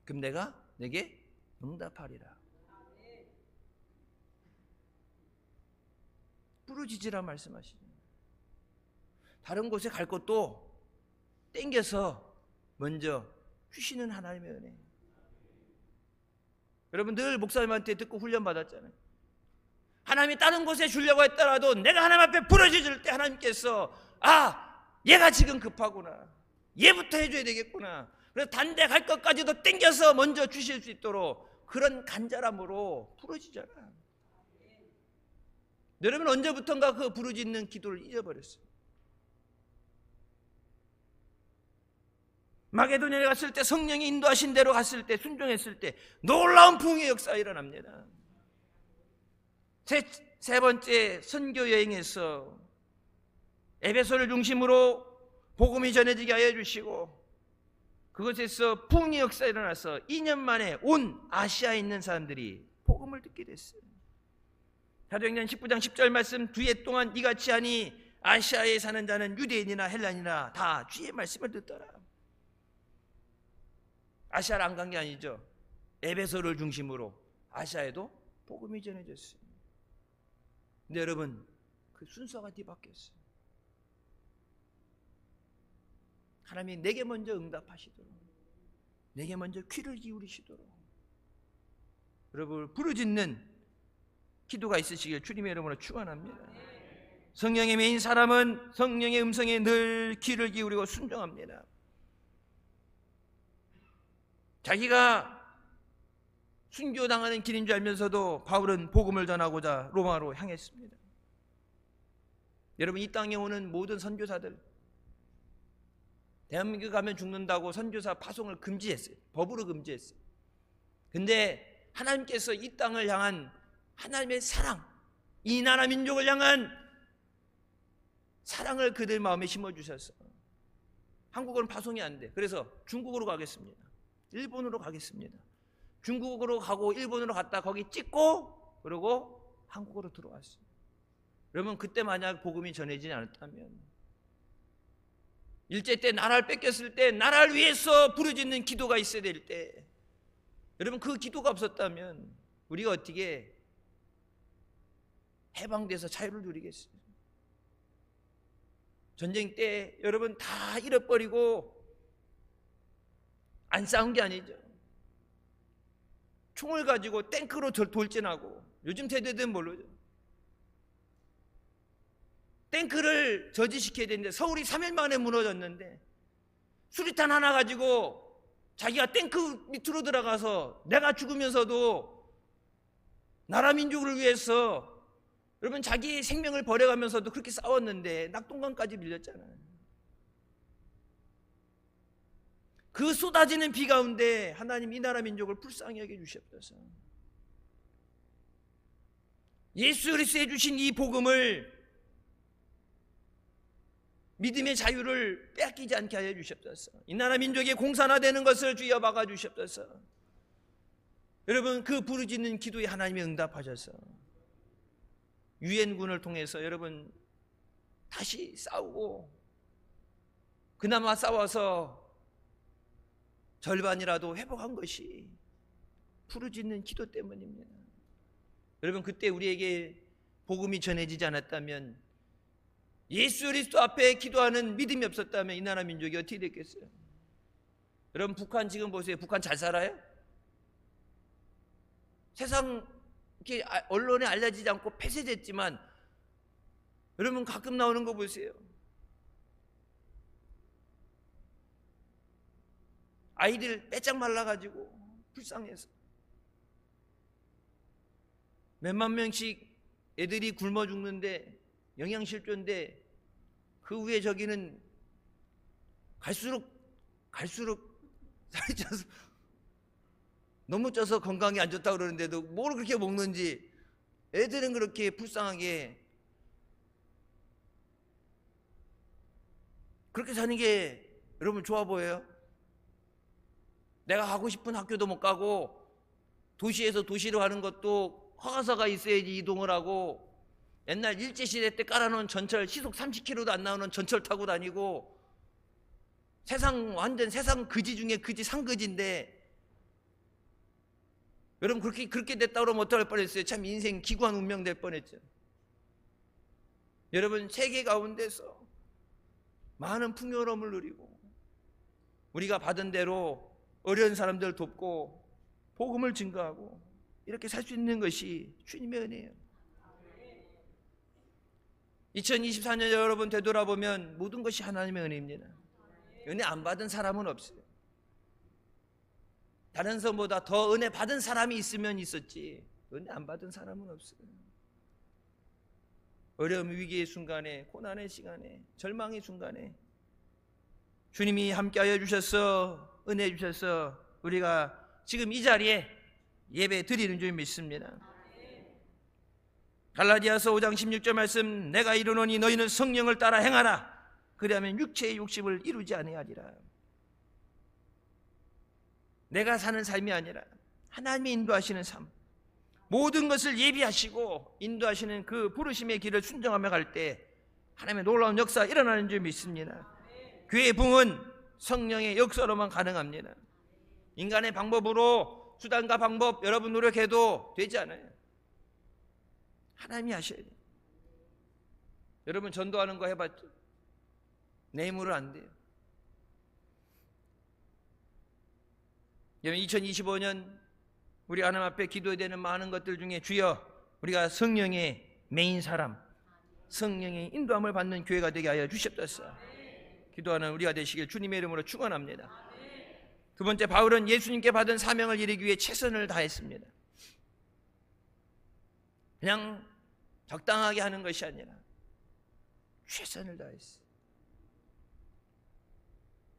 그럼 내가 내게 응답하리라. 부르짖으라 말씀하시죠. 다른 곳에 갈 것도 땡겨서 먼저 주시는 하나님의 은혜. 여러분 늘 목사님한테 듣고 훈련 받았잖아요. 하나님이 다른 곳에 주려고 했더라도 내가 하나님 앞에 부르짖을 때 하나님께서 얘가 지금 급하구나, 얘부터 해줘야 되겠구나, 그래서 단대 갈 것까지도 땡겨서 먼저 주실 수 있도록 그런 간절함으로 부르짖어라. 여러분 언제부턴가 그 부르짖는 기도를 잊어버렸어요. 마게도냐에 갔을 때 성령이 인도하신 대로 갔을 때, 순종했을 때 놀라운 부흥의 역사가 일어납니다. 세 번째 선교 여행에서 에베소를 중심으로 복음이 전해지게 하여 주시고 그것에서 부흥의 역사가 일어나서 2년 만에 온 아시아에 있는 사람들이 복음을 듣게 됐어요. 사도행전 19장 10절 말씀, 두해 동안 이같이 하니 아시아에 사는 자는 유대인이나 헬라인이나 다 주의 말씀을 듣더라. 아시아를 안 간 게 아니죠. 에베소를 중심으로 아시아에도 복음이 전해졌어요. 근데 여러분 그 순서가 뒤바뀌었어요. 하나님이 내게 먼저 응답하시도록, 내게 먼저 귀를 기울이시도록 여러분 부르짖는 기도가 있으시길 주님의 이름으로 축원합니다. 성령의 메인 사람은 성령의 음성에 늘 귀를 기울이고 순종합니다. 자기가 순교당하는 길인 줄 알면서도 바울은 복음을 전하고자 로마로 향했습니다. 여러분 이 땅에 오는 모든 선교사들, 대한민국 가면 죽는다고 선교사 파송을 금지했어요. 법으로 금지했어요. 근데 하나님께서 이 땅을 향한 하나님의 사랑, 이 나라 민족을 향한 사랑을 그들 마음에 심어주셔서 한국어는 파송이 안 돼. 그래서 중국으로 가겠습니다, 일본으로 가겠습니다, 중국으로 가고 일본으로 갔다 거기 찍고 그리고 한국으로 들어왔어요. 여러분 그때 만약 복음이 전해지지 않았다면, 일제 때 나라를 뺏겼을 때 나라를 위해서 부르짖는 기도가 있어야 될 때, 여러분 그 기도가 없었다면 우리가 어떻게 해방돼서 자유를 누리겠어요? 전쟁 때 여러분 다 잃어버리고 안 싸운 게 아니죠. 총을 가지고 탱크로 돌진하고, 요즘 세대들은 모르죠. 탱크를 저지시켜야 되는데 서울이 3일 만에 무너졌는데 수리탄 하나 가지고 자기가 탱크 밑으로 들어가서 내가 죽으면서도 나라 민족을 위해서 여러분 자기의 생명을 버려가면서도 그렇게 싸웠는데 낙동강까지 밀렸잖아요. 그 쏟아지는 비 가운데 하나님 이 나라 민족을 불쌍히 여겨 주시옵소서. 예수 그리스도에 주신 이 복음을, 믿음의 자유를 빼앗기지 않게 하여 주시옵소서. 이 나라 민족의 공산화되는 것을 주여 막아 주시옵소서. 여러분, 그 부르짖는 기도에 하나님이 응답하셔서 유엔군을 통해서 여러분 다시 싸우고, 그나마 싸워서 절반이라도 회복한 것이 부르짖는 기도 때문입니다. 여러분, 그때 우리에게 복음이 전해지지 않았다면, 예수 그리스도 앞에 기도하는 믿음이 없었다면 이 나라 민족이 어떻게 됐겠어요? 여러분, 북한 지금 보세요. 북한 잘 살아요? 세상 이렇게 언론에 알려지지 않고 폐쇄됐지만, 여러분 가끔 나오는 거 보세요. 아이들 빼짝 말라가지고 불쌍해서 몇만 명씩 애들이 굶어 죽는데, 영양실조인데, 그 위에 저기는 갈수록 살이 쪄서, 너무 쪄서 건강이 안 좋다고 그러는데도 뭘 그렇게 먹는지, 애들은 그렇게 불쌍하게 그렇게 사는 게 여러분 좋아 보여요? 내가 가고 싶은 학교도 못 가고, 도시에서 도시로 가는 것도 허가서가 있어야지 이동을 하고, 옛날 일제시대 때 깔아놓은 전철, 시속 30km도 안 나오는 전철 타고 다니고, 완전 세상 거지 중에 거지, 상거지인데, 여러분 그렇게 됐다 그러면 어떡할 뻔했어요? 참 인생 기구한 운명 될 뻔했죠. 여러분, 세계 가운데서 많은 풍요로움을 누리고, 우리가 받은 대로 어려운 사람들 돕고 복음을 증거하고 이렇게 살 수 있는 것이 주님의 은혜예요. 2024년 여러분 되돌아보면 모든 것이 하나님의 은혜입니다. 은혜 안 받은 사람은 없어요. 다른 사람보다 더 은혜 받은 사람이 있으면 있었지, 은혜 안 받은 사람은 없어요. 어려움, 위기의 순간에, 고난의 시간에, 절망의 순간에 주님이 함께하여 주셔서, 은혜 주셔서 우리가 지금 이 자리에 예배 드리는 줄 믿습니다. 갈라디아서 5장 16절 말씀, 내가 이르노니 너희는 성령을 따라 행하라. 그리하면 육체의 욕심을 이루지 아니하리라. 내가 사는 삶이 아니라 하나님이 인도하시는 삶, 모든 것을 예비하시고 인도하시는 그 부르심의 길을 순종하며 갈 때 하나님의 놀라운 역사가 일어나는 줄 믿습니다. 교회의 부흥은 성령의 역사로만 가능합니다. 인간의 방법으로, 수단과 방법 여러분 노력해도 되지 않아요. 하나님이 하셔야 돼요. 여러분 전도하는 거 해봤죠? 내 힘으로 안 돼요. 여러분 2025년 우리 하나님 앞에 기도해야 되는 많은 것들 중에, 주여 우리가 성령의 메인 사람, 성령의 인도함을 받는 교회가 되게 하여 주시옵소서. 기도하는 우리가 되시길 주님의 이름으로 축원합니다. 두 번째, 바울은 예수님께 받은 사명을 이루기 위해 최선을 다했습니다. 그냥 적당하게 하는 것이 아니라 최선을 다했어요.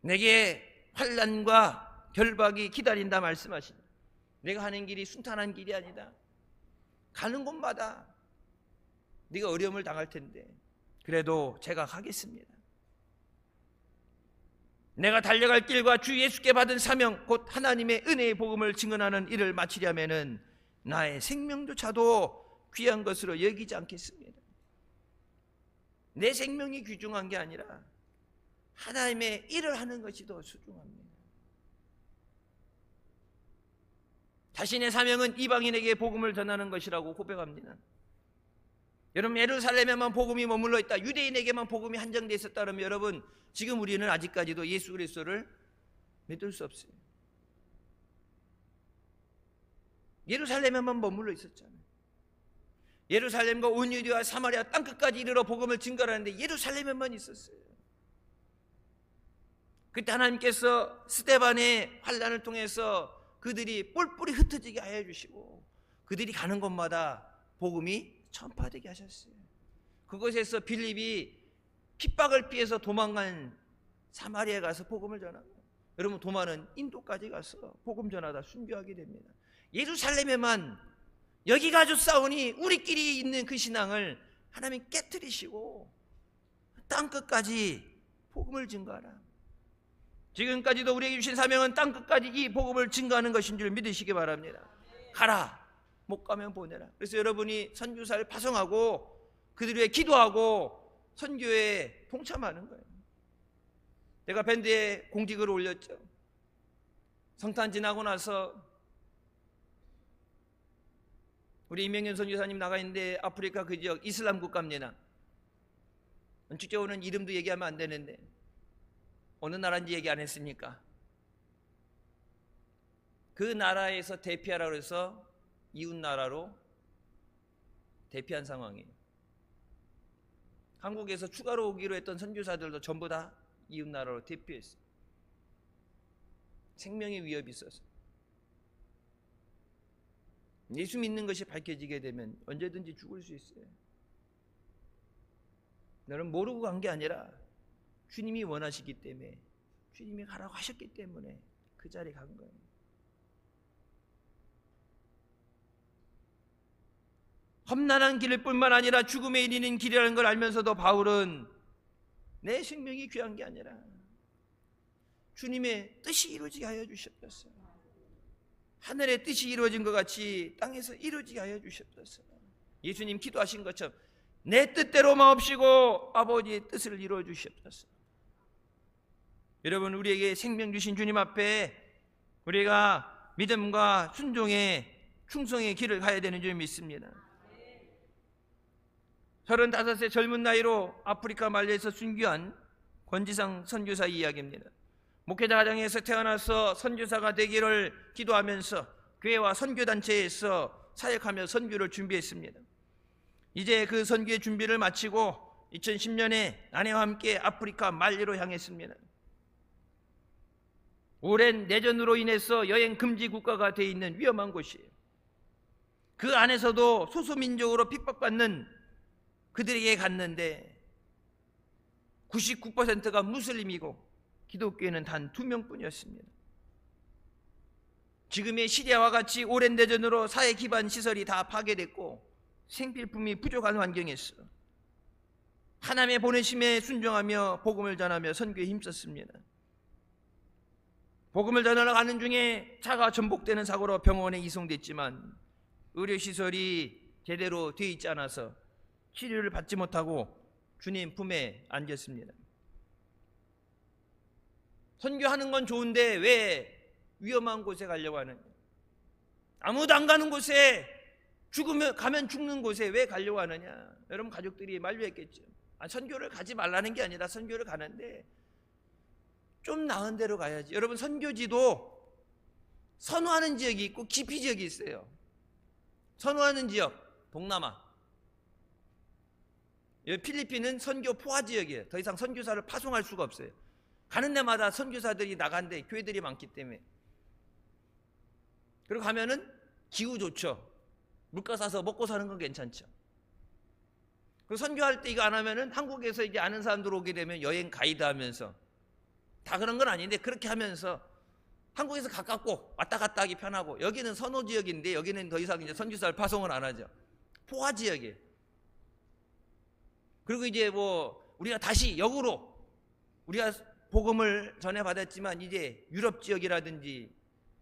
내게 환난과 결박이 기다린다 말씀하십니다. 내가 하는 길이 순탄한 길이 아니다. 가는 곳마다 네가 어려움을 당할 텐데 그래도 제가 가겠습니다. 내가 달려갈 길과 주 예수께 받은 사명, 곧 하나님의 은혜의 복음을 증언하는 일을 마치려면은 나의 생명조차도 귀한 것으로 여기지 않겠습니다. 내 생명이 귀중한 게 아니라 하나님의 일을 하는 것이 더 소중합니다. 자신의 사명은 이방인에게 복음을 전하는 것이라고 고백합니다. 여러분, 예루살렘에만 복음이 머물러 있다, 유대인에게만 복음이 한정되어 있었다 그러면 여러분, 지금 우리는 아직까지도 예수 그리스도를 믿을 수 없어요. 예루살렘에만 머물러 있었잖아요. 예루살렘과 온 유대와 사마리아 땅끝까지 이르러 복음을 증거하는데 예루살렘에만 있었어요. 그때 하나님께서 스데반의 환난을 통해서 그들이 뿔뿔이 흩어지게 하여 주시고 그들이 가는 곳마다 복음이 전파되게 하셨어요. 그곳에서 빌립이 핍박을 피해서 도망간 사마리아에 가서 복음을 전하고, 여러분 도마는 인도까지 가서 복음 전하다 순교하게 됩니다. 예루살렘에만 여기 가서 싸우니 우리끼리 있는 그 신앙을 하나님 깨뜨리시고 땅끝까지 복음을 증거하라. 지금까지도 우리에게 주신 사명은 땅끝까지 이 복음을 증거하는 것인 줄 믿으시기 바랍니다. 가라, 못 가면 보내라. 그래서 여러분이 선교사를 파송하고 그들을 위해 기도하고 선교에 동참하는 거예요. 제가 밴드에 공지글을 올렸죠. 성탄 지나고 나서 우리 이명현 선교사님 나가 있는데 아프리카 그 지역 이슬람 국가입니다. 원칙적으로는 이름도 얘기하면 안 되는데 어느 나라인지 얘기 안 했습니까? 그 나라에서 대피하라고 해서 이웃 나라로 대피한 상황이에요. 한국에서 추가로 오기로 했던 선교사들도 전부 다 이웃 나라로 대피했어요. 생명의 위협이 있어서. 예수 믿는 것이 밝혀지게 되면 언제든지 죽을 수 있어요. 너는 모르고 간 게 아니라 주님이 원하시기 때문에, 주님이 가라고 하셨기 때문에 그 자리에 간 거예요. 험난한 길일 뿐만 아니라 죽음에 이르는 길이라는 걸 알면서도 바울은 내 생명이 귀한 게 아니라 주님의 뜻이 이루어지게 하여 주셨어요. 하늘의 뜻이 이루어진 것 같이 땅에서 이루어지게 하여 주셨어요. 예수님 기도하신 것처럼 내 뜻대로 마옵시고 아버지의 뜻을 이루어 주셨어요. 여러분, 우리에게 생명 주신 주님 앞에 우리가 믿음과 순종의 충성의 길을 가야 되는 줄 믿습니다. 35세 젊은 나이로 아프리카 말레에서 순교한 권지상 선교사 이야기입니다. 목회자 가정에서 태어나서 선교사가 되기를 기도하면서 교회와 선교단체에서 사역하며 선교를 준비했습니다. 이제 그 선교의 준비를 마치고 2010년에 아내와 함께 아프리카 말레로 향했습니다. 오랜 내전으로 인해서 여행 금지 국가가 되어 있는 위험한 곳이에요. 그 안에서도 소수민족으로 핍박받는 그들에게 갔는데 99%가 무슬림이고 기독교인은 단 2명뿐이었습니다. 지금의 시리아와 같이 오랜 내전으로 사회 기반 시설이 다 파괴됐고 생필품이 부족한 환경에서 하나님의 보내심에 순종하며 복음을 전하며 선교에 힘썼습니다. 복음을 전하러 가는 중에 차가 전복되는 사고로 병원에 이송됐지만 의료시설이 제대로 되어 있지 않아서 치료를 받지 못하고 주님 품에 안겼습니다. 선교하는 건 좋은데 왜 위험한 곳에 가려고 하느냐? 아무도 안 가는 곳에, 가면 죽는 곳에 왜 가려고 하느냐? 여러분 가족들이 만류했겠죠. 선교를 가지 말라는 게 아니라 선교를 가는데 좀 나은 데로 가야지. 여러분 선교지도 선호하는 지역이 있고 기피 지역이 있어요. 선호하는 지역 동남아, 필리핀은 선교 포화 지역이에요. 더 이상 선교사를 파송할 수가 없어요. 가는 데마다 선교사들이 나간데 교회들이 많기 때문에. 그리고 가면은 기후 좋죠. 물가 사서 먹고 사는 건 괜찮죠. 그리고 선교할 때 이거 안 하면은 한국에서 이제 아는 사람들 오게 되면 여행 가이드 하면서, 다 그런 건 아닌데 그렇게 하면서 한국에서 가깝고 왔다 갔다 하기 편하고, 여기는 선호 지역인데 여기는 더 이상 이제 선교사를 파송을 안 하죠. 포화 지역이에요. 그리고 이제 우리가 다시 역으로 우리가 복음을 전해받았지만 이제 유럽 지역이라든지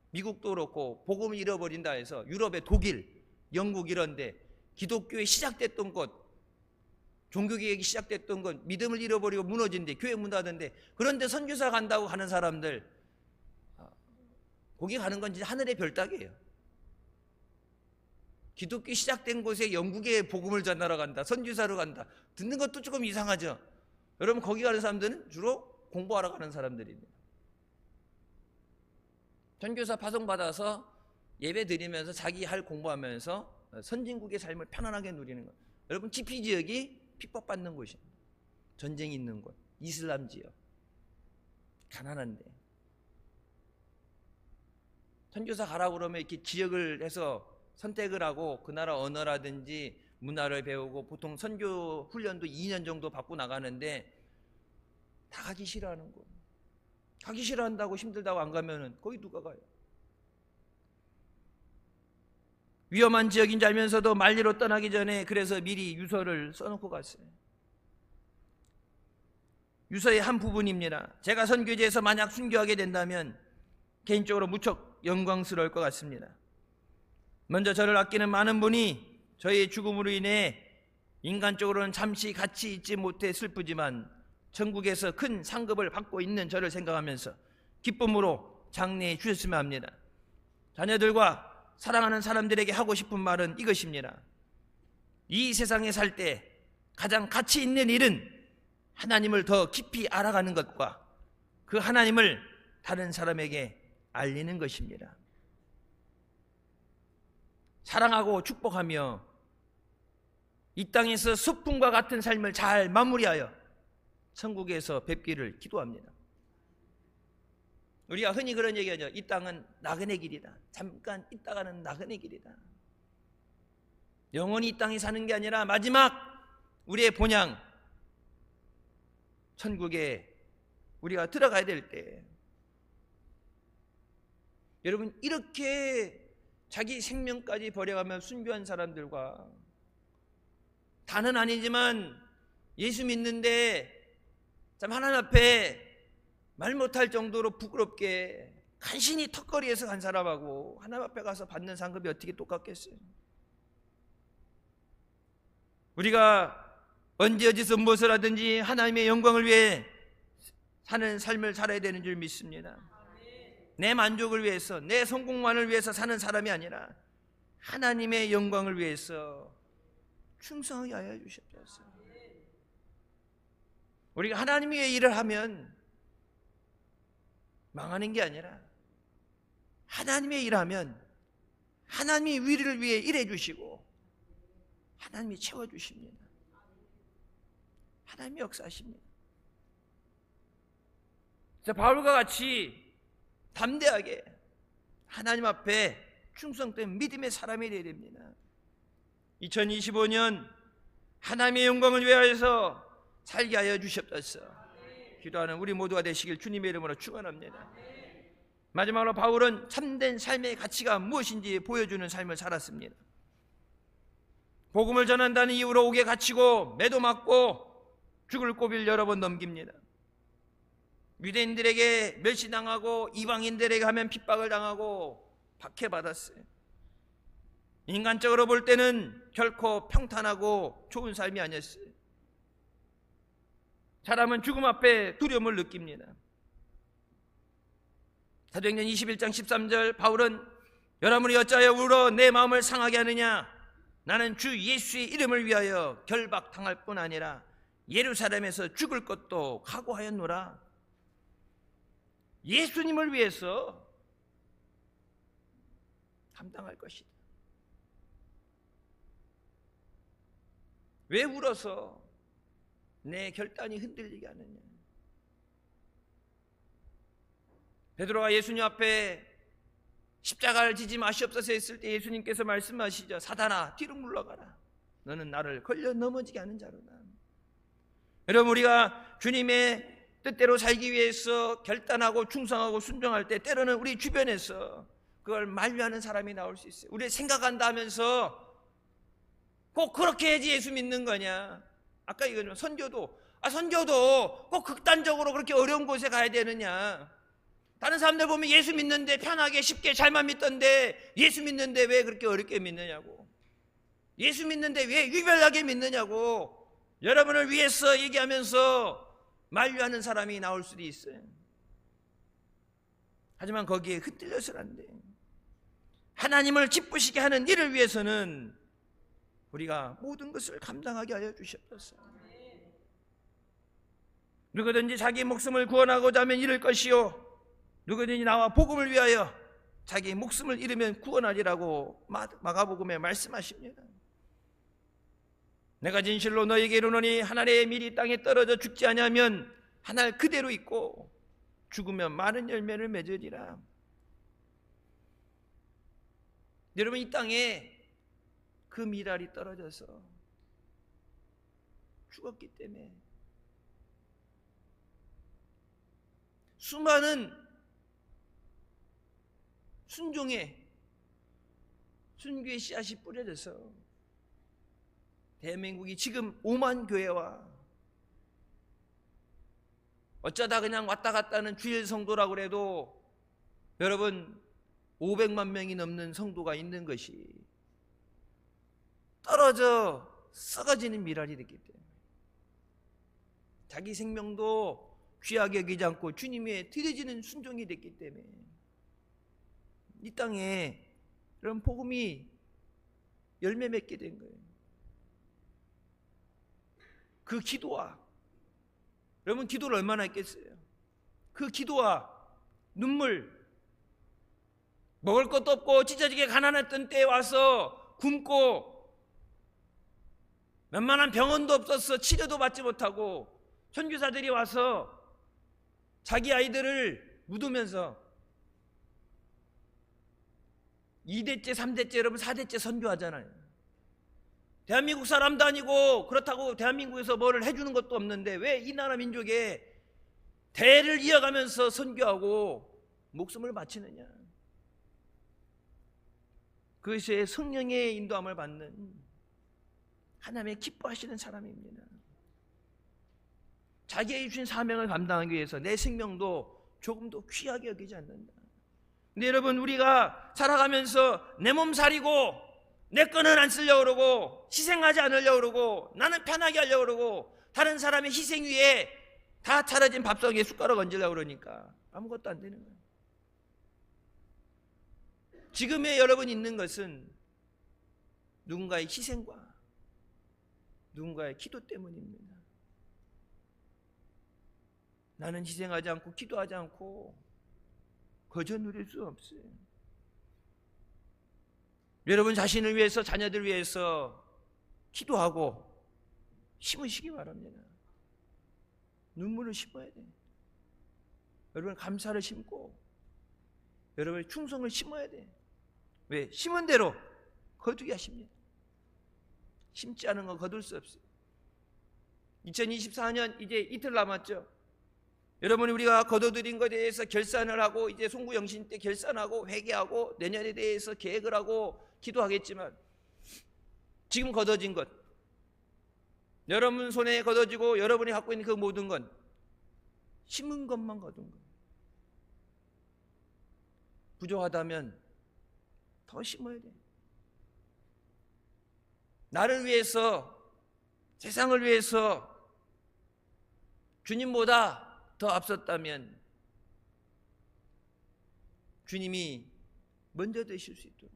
미국도 그렇고 복음을 잃어버린다 해서 유럽의 독일, 영국 이런데 기독교의 시작됐던 곳, 종교개혁이 시작됐던 곳, 믿음을 잃어버리고 무너진데 교회 문 닫은데, 그런데 선교사 간다고 가는 사람들, 거기 가는 건 진짜 하늘의 별 따기예요. 기독교 시작된 곳에 영국에 복음을 전하러 간다, 선교사로 간다, 듣는 것도 조금 이상하죠. 여러분 거기 가는 사람들은 주로 공부하러 가는 사람들입니다. 선교사 파송받아서 예배 드리면서 자기 할 공부하면서 선진국의 삶을 편안하게 누리는 것. 여러분 기피 지역이 핍박받는 곳입니다. 전쟁이 있는 곳, 이슬람 지역, 가난한데 선교사 가라고 그러면 이렇게 지역을 해서 선택을 하고 그 나라 언어라든지 문화를 배우고, 보통 선교 훈련도 2년 정도 받고 나가는데 다 가기 싫어하는 거. 가기 싫어한다고 힘들다고 안 가면은 거기 누가 가요? 위험한 지역인 줄 알면서도 말리로 떠나기 전에 그래서 미리 유서를 써놓고 갔어요. 유서의 한 부분입니다. 제가 선교지에서 만약 순교하게 된다면 개인적으로 무척 영광스러울 것 같습니다. 먼저 저를 아끼는 많은 분이 저의 죽음으로 인해 인간적으로는 잠시 같이 있지 못해 슬프지만 천국에서 큰 상급을 받고 있는 저를 생각하면서 기쁨으로 장례해 주셨으면 합니다. 자녀들과 사랑하는 사람들에게 하고 싶은 말은 이것입니다. 이 세상에 살 때 가장 가치 있는 일은 하나님을 더 깊이 알아가는 것과 그 하나님을 다른 사람에게 알리는 것입니다. 사랑하고 축복하며 이 땅에서 소풍과 같은 삶을 잘 마무리하여 천국에서 뵙기를 기도합니다. 우리가 흔히 그런 얘기하죠. 이 땅은 나그네 길이다. 잠깐 있다가는 나그네 길이다. 영원히 이 땅에 사는 게 아니라 마지막 우리의 본향 천국에 우리가 들어가야 될 때, 여러분 이렇게 자기 생명까지 버려가며 순교한 사람들과 다는 아니지만 예수 믿는데 참 하나님 앞에 말 못할 정도로 부끄럽게 간신히 턱걸이에서 간 사람하고 하나님 앞에 가서 받는 상급이 어떻게 똑같겠어요? 우리가 언제 어디서 무엇을 하든지 하나님의 영광을 위해 사는 삶을 살아야 되는 줄 믿습니다. 내 만족을 위해서, 내 성공만을 위해서 사는 사람이 아니라 하나님의 영광을 위해서 충성하게 하여 주십시오. 우리가 하나님 위해 일을 하면 망하는 게 아니라 하나님의 일하면 하나님이 우리를 위해 일해 주시고 하나님이 채워 주십니다. 하나님이 역사하십니다. 그래서 바울과 같이 담대하게 하나님 앞에 충성된 믿음의 사람이 되어야 됩니다. 2025년 하나님의 영광을 위하여서 살게 하여 주시옵소서. 기도하는 우리 모두가 되시길 주님의 이름으로 축원합니다. 마지막으로 바울은 참된 삶의 가치가 무엇인지 보여주는 삶을 살았습니다. 복음을 전한다는 이유로 옥에 갇히고 매도 맞고 죽을 고비를 여러 번 넘깁니다. 유대인들에게 멸시당하고 이방인들에게 하면 핍박을 당하고 박해받았어요. 인간적으로 볼 때는 결코 평탄하고 좋은 삶이 아니었어요. 사람은 죽음 앞에 두려움을 느낍니다. 사도행전 21장 13절 바울은 여러분이 어찌하여 울어 내 마음을 상하게 하느냐, 나는 주 예수의 이름을 위하여 결박당할 뿐 아니라 예루살렘에서 죽을 것도 각오하였노라. 예수님을 위해서 감당할 것이다. 왜 울어서 내 결단이 흔들리게 하느냐. 베드로가 예수님 앞에 십자가를 지지 마시옵소서 했을 때 예수님께서 말씀하시죠. 사단아 뒤로 물러가라. 너는 나를 걸려 넘어지게 하는 자로다. 여러분 우리가 주님의 뜻대로 살기 위해서 결단하고 충성하고 순종할 때 때로는 우리 주변에서 그걸 만류하는 사람이 나올 수 있어요. 우리 생각한다 하면서 꼭 그렇게 해야지 예수 믿는 거냐. 아까 이거는 선교도 꼭 극단적으로 그렇게 어려운 곳에 가야 되느냐. 다른 사람들 보면 예수 믿는데 편하게 쉽게 잘만 믿던데 예수 믿는데 왜 그렇게 어렵게 믿느냐고. 예수 믿는데 왜 유별나게 믿느냐고. 여러분을 위해서 얘기하면서 만류하는 사람이 나올 수도 있어요. 하지만 거기에 흩둘려서는 안 돼요. 하나님을 기쁘시게 하는 일을 위해서는 우리가 모든 것을 감당하게 하여 주셨어요. 누구든지 자기 목숨을 구원하고자 하면 잃을 것이요 누구든지 나와 복음을 위하여 자기 목숨을 잃으면 구원하리라고 마가복음에 말씀하십니다. 내가 진실로 너에게 이르노니 한 알의 밀이 땅에 떨어져 죽지 아니하면 한 알 그대로 있고 죽으면 많은 열매를 맺으리라. 여러분 이 땅에 그 밀알이 떨어져서 죽었기 때문에 수많은 순교의 씨앗이 뿌려져서 대한민국이 지금 5만 교회와 어쩌다 그냥 왔다 갔다 하는 주일 성도라고 그래도 여러분 500만 명이 넘는 성도가 있는 것이 떨어져 썩어지는 미랄이 됐기 때문에 자기 생명도 귀하게 여기지 않고 주님의 드려지는 순종이 됐기 때문에 이 땅에 이런 복음이 열매 맺게 된 거예요. 그 기도와 여러분 기도를 얼마나 했겠어요? 그 기도와 눈물, 먹을 것도 없고 찢어지게 가난했던 때에 와서 굶고 웬만한 병원도 없었어. 치료도 받지 못하고 선교사들이 와서 자기 아이들을 묻으면서 2대째, 3대째, 여러분 4대째 선교하잖아요. 대한민국 사람도 아니고 그렇다고 대한민국에서 뭐를 해주는 것도 없는데 왜 이 나라 민족에 대를 이어가면서 선교하고 목숨을 바치느냐. 그것이 성령의 인도함을 받는 하나님의 기뻐하시는 사람입니다. 자기의 주신 사명을 감당하기 위해서 내 생명도 조금도 귀하게 여기지 않는다. 근데 여러분 우리가 살아가면서 내 몸 살이고 내 거는 안 쓰려고 그러고 희생하지 않으려고 그러고 나는 편하게 하려고 그러고 다른 사람의 희생 위에 다 차려진 밥상에 숟가락 얹으려고 그러니까 아무것도 안 되는 거예요. 지금의 여러분 있는 것은 누군가의 희생과 누군가의 기도 때문입니다. 나는 희생하지 않고 기도하지 않고 거저 누릴 수 없어요. 여러분 자신을 위해서 자녀들 위해서 기도하고 심으시기 바랍니다. 눈물을 심어야 돼요. 여러분 감사를 심고 여러분의 충성을 심어야 돼요. 왜? 심은 대로 거두게 하십니다. 심지 않은 건 거둘 수 없어요. 2024년 이제 이틀 남았죠. 여러분이 우리가 거둬들인 것에 대해서 결산을 하고 이제 송구영신 때 결산하고 회개하고 내년에 대해서 계획을 하고 기도하겠지만 지금 거둬진 것 여러분 손에 거둬지고 여러분이 갖고 있는 그 모든 건 심은 것만 거둔 거예요. 부족하다면 더 심어야 돼. 나를 위해서 세상을 위해서 주님보다 더 앞섰다면 주님이 먼저 되실 수 있도록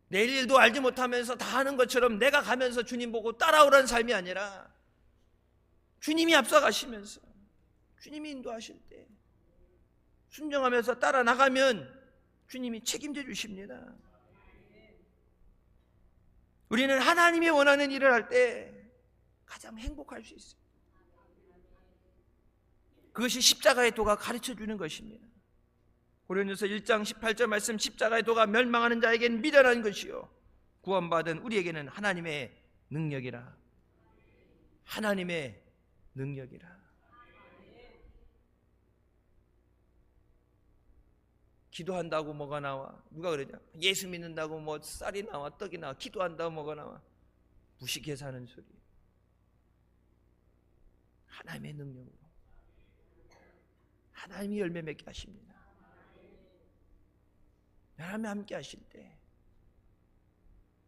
내일 일도 알지 못하면서 다 하는 것처럼 내가 가면서 주님 보고 따라오라는 삶이 아니라 주님이 앞서가시면서 주님이 인도하실 때 순종하면서 따라 나가면 주님이 책임져 주십니다. 우리는 하나님이 원하는 일을 할 때 가장 행복할 수 있어요. 그것이 십자가의 도가 가르쳐 주는 것입니다. 고린도서 1장 18절 말씀 십자가의 도가 멸망하는 자에게는 미련한 것이요 구원받은 우리에게는 하나님의 능력이라. 하나님의 능력이라. 기도한다고 뭐가 나와? 누가 그러냐? 예수 믿는다고 뭐 쌀이 나와 떡이 나와. 기도한다고 뭐가 나와? 무식해서 하는 소리. 하나님의 능력으로 하나님이 열매 맺게 하십니다. 하나님이 함께 하실 때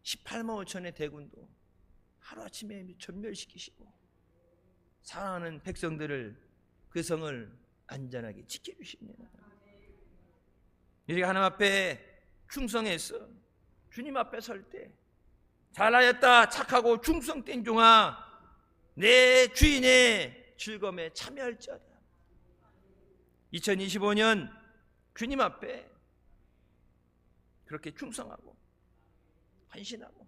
18만 5천의 대군도 하루아침에 전멸시키시고 사랑하는 백성들을 그 성을 안전하게 지켜주십니다. 이렇게 하나님 앞에 충성해서 주님 앞에 설 때 잘하였다 착하고 충성된 종아 내 주인의 즐거움에 참여할지어다. 2025년 주님 앞에 그렇게 충성하고 헌신하고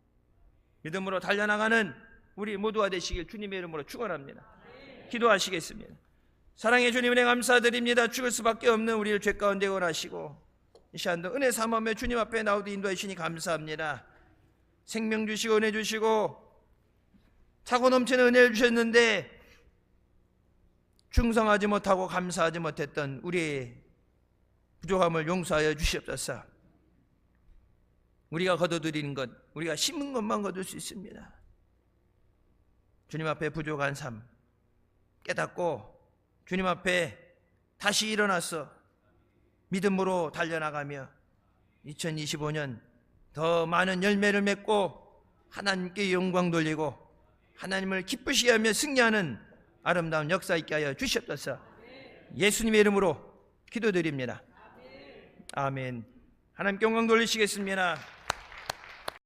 믿음으로 달려나가는 우리 모두가 되시길 주님의 이름으로 축원합니다. 기도하시겠습니다. 사랑의 주님 은혜 감사드립니다. 죽을 수밖에 없는 우리를 죄 가운데 원하시고 이 시간도 은혜 삼으며 주님 앞에 나오도 인도해 주시니 감사합니다. 생명 주시고 은혜 주시고 차고 넘치는 은혜를 주셨는데 충성하지 못하고 감사하지 못했던 우리의 부족함을 용서하여 주시옵소서. 우리가 거둬들이는 것, 우리가 심은 것만 거둘 수 있습니다. 주님 앞에 부족한 삶 깨닫고 주님 앞에 다시 일어나서 믿음으로 달려나가며 2025년 더 많은 열매를 맺고 하나님께 영광 돌리고 하나님을 기쁘시게 하며 승리하는 아름다운 역사 있게 하여 주시옵소서. 예수님의 이름으로 기도드립니다. 아멘. 하나님께 영광 돌리시겠습니다.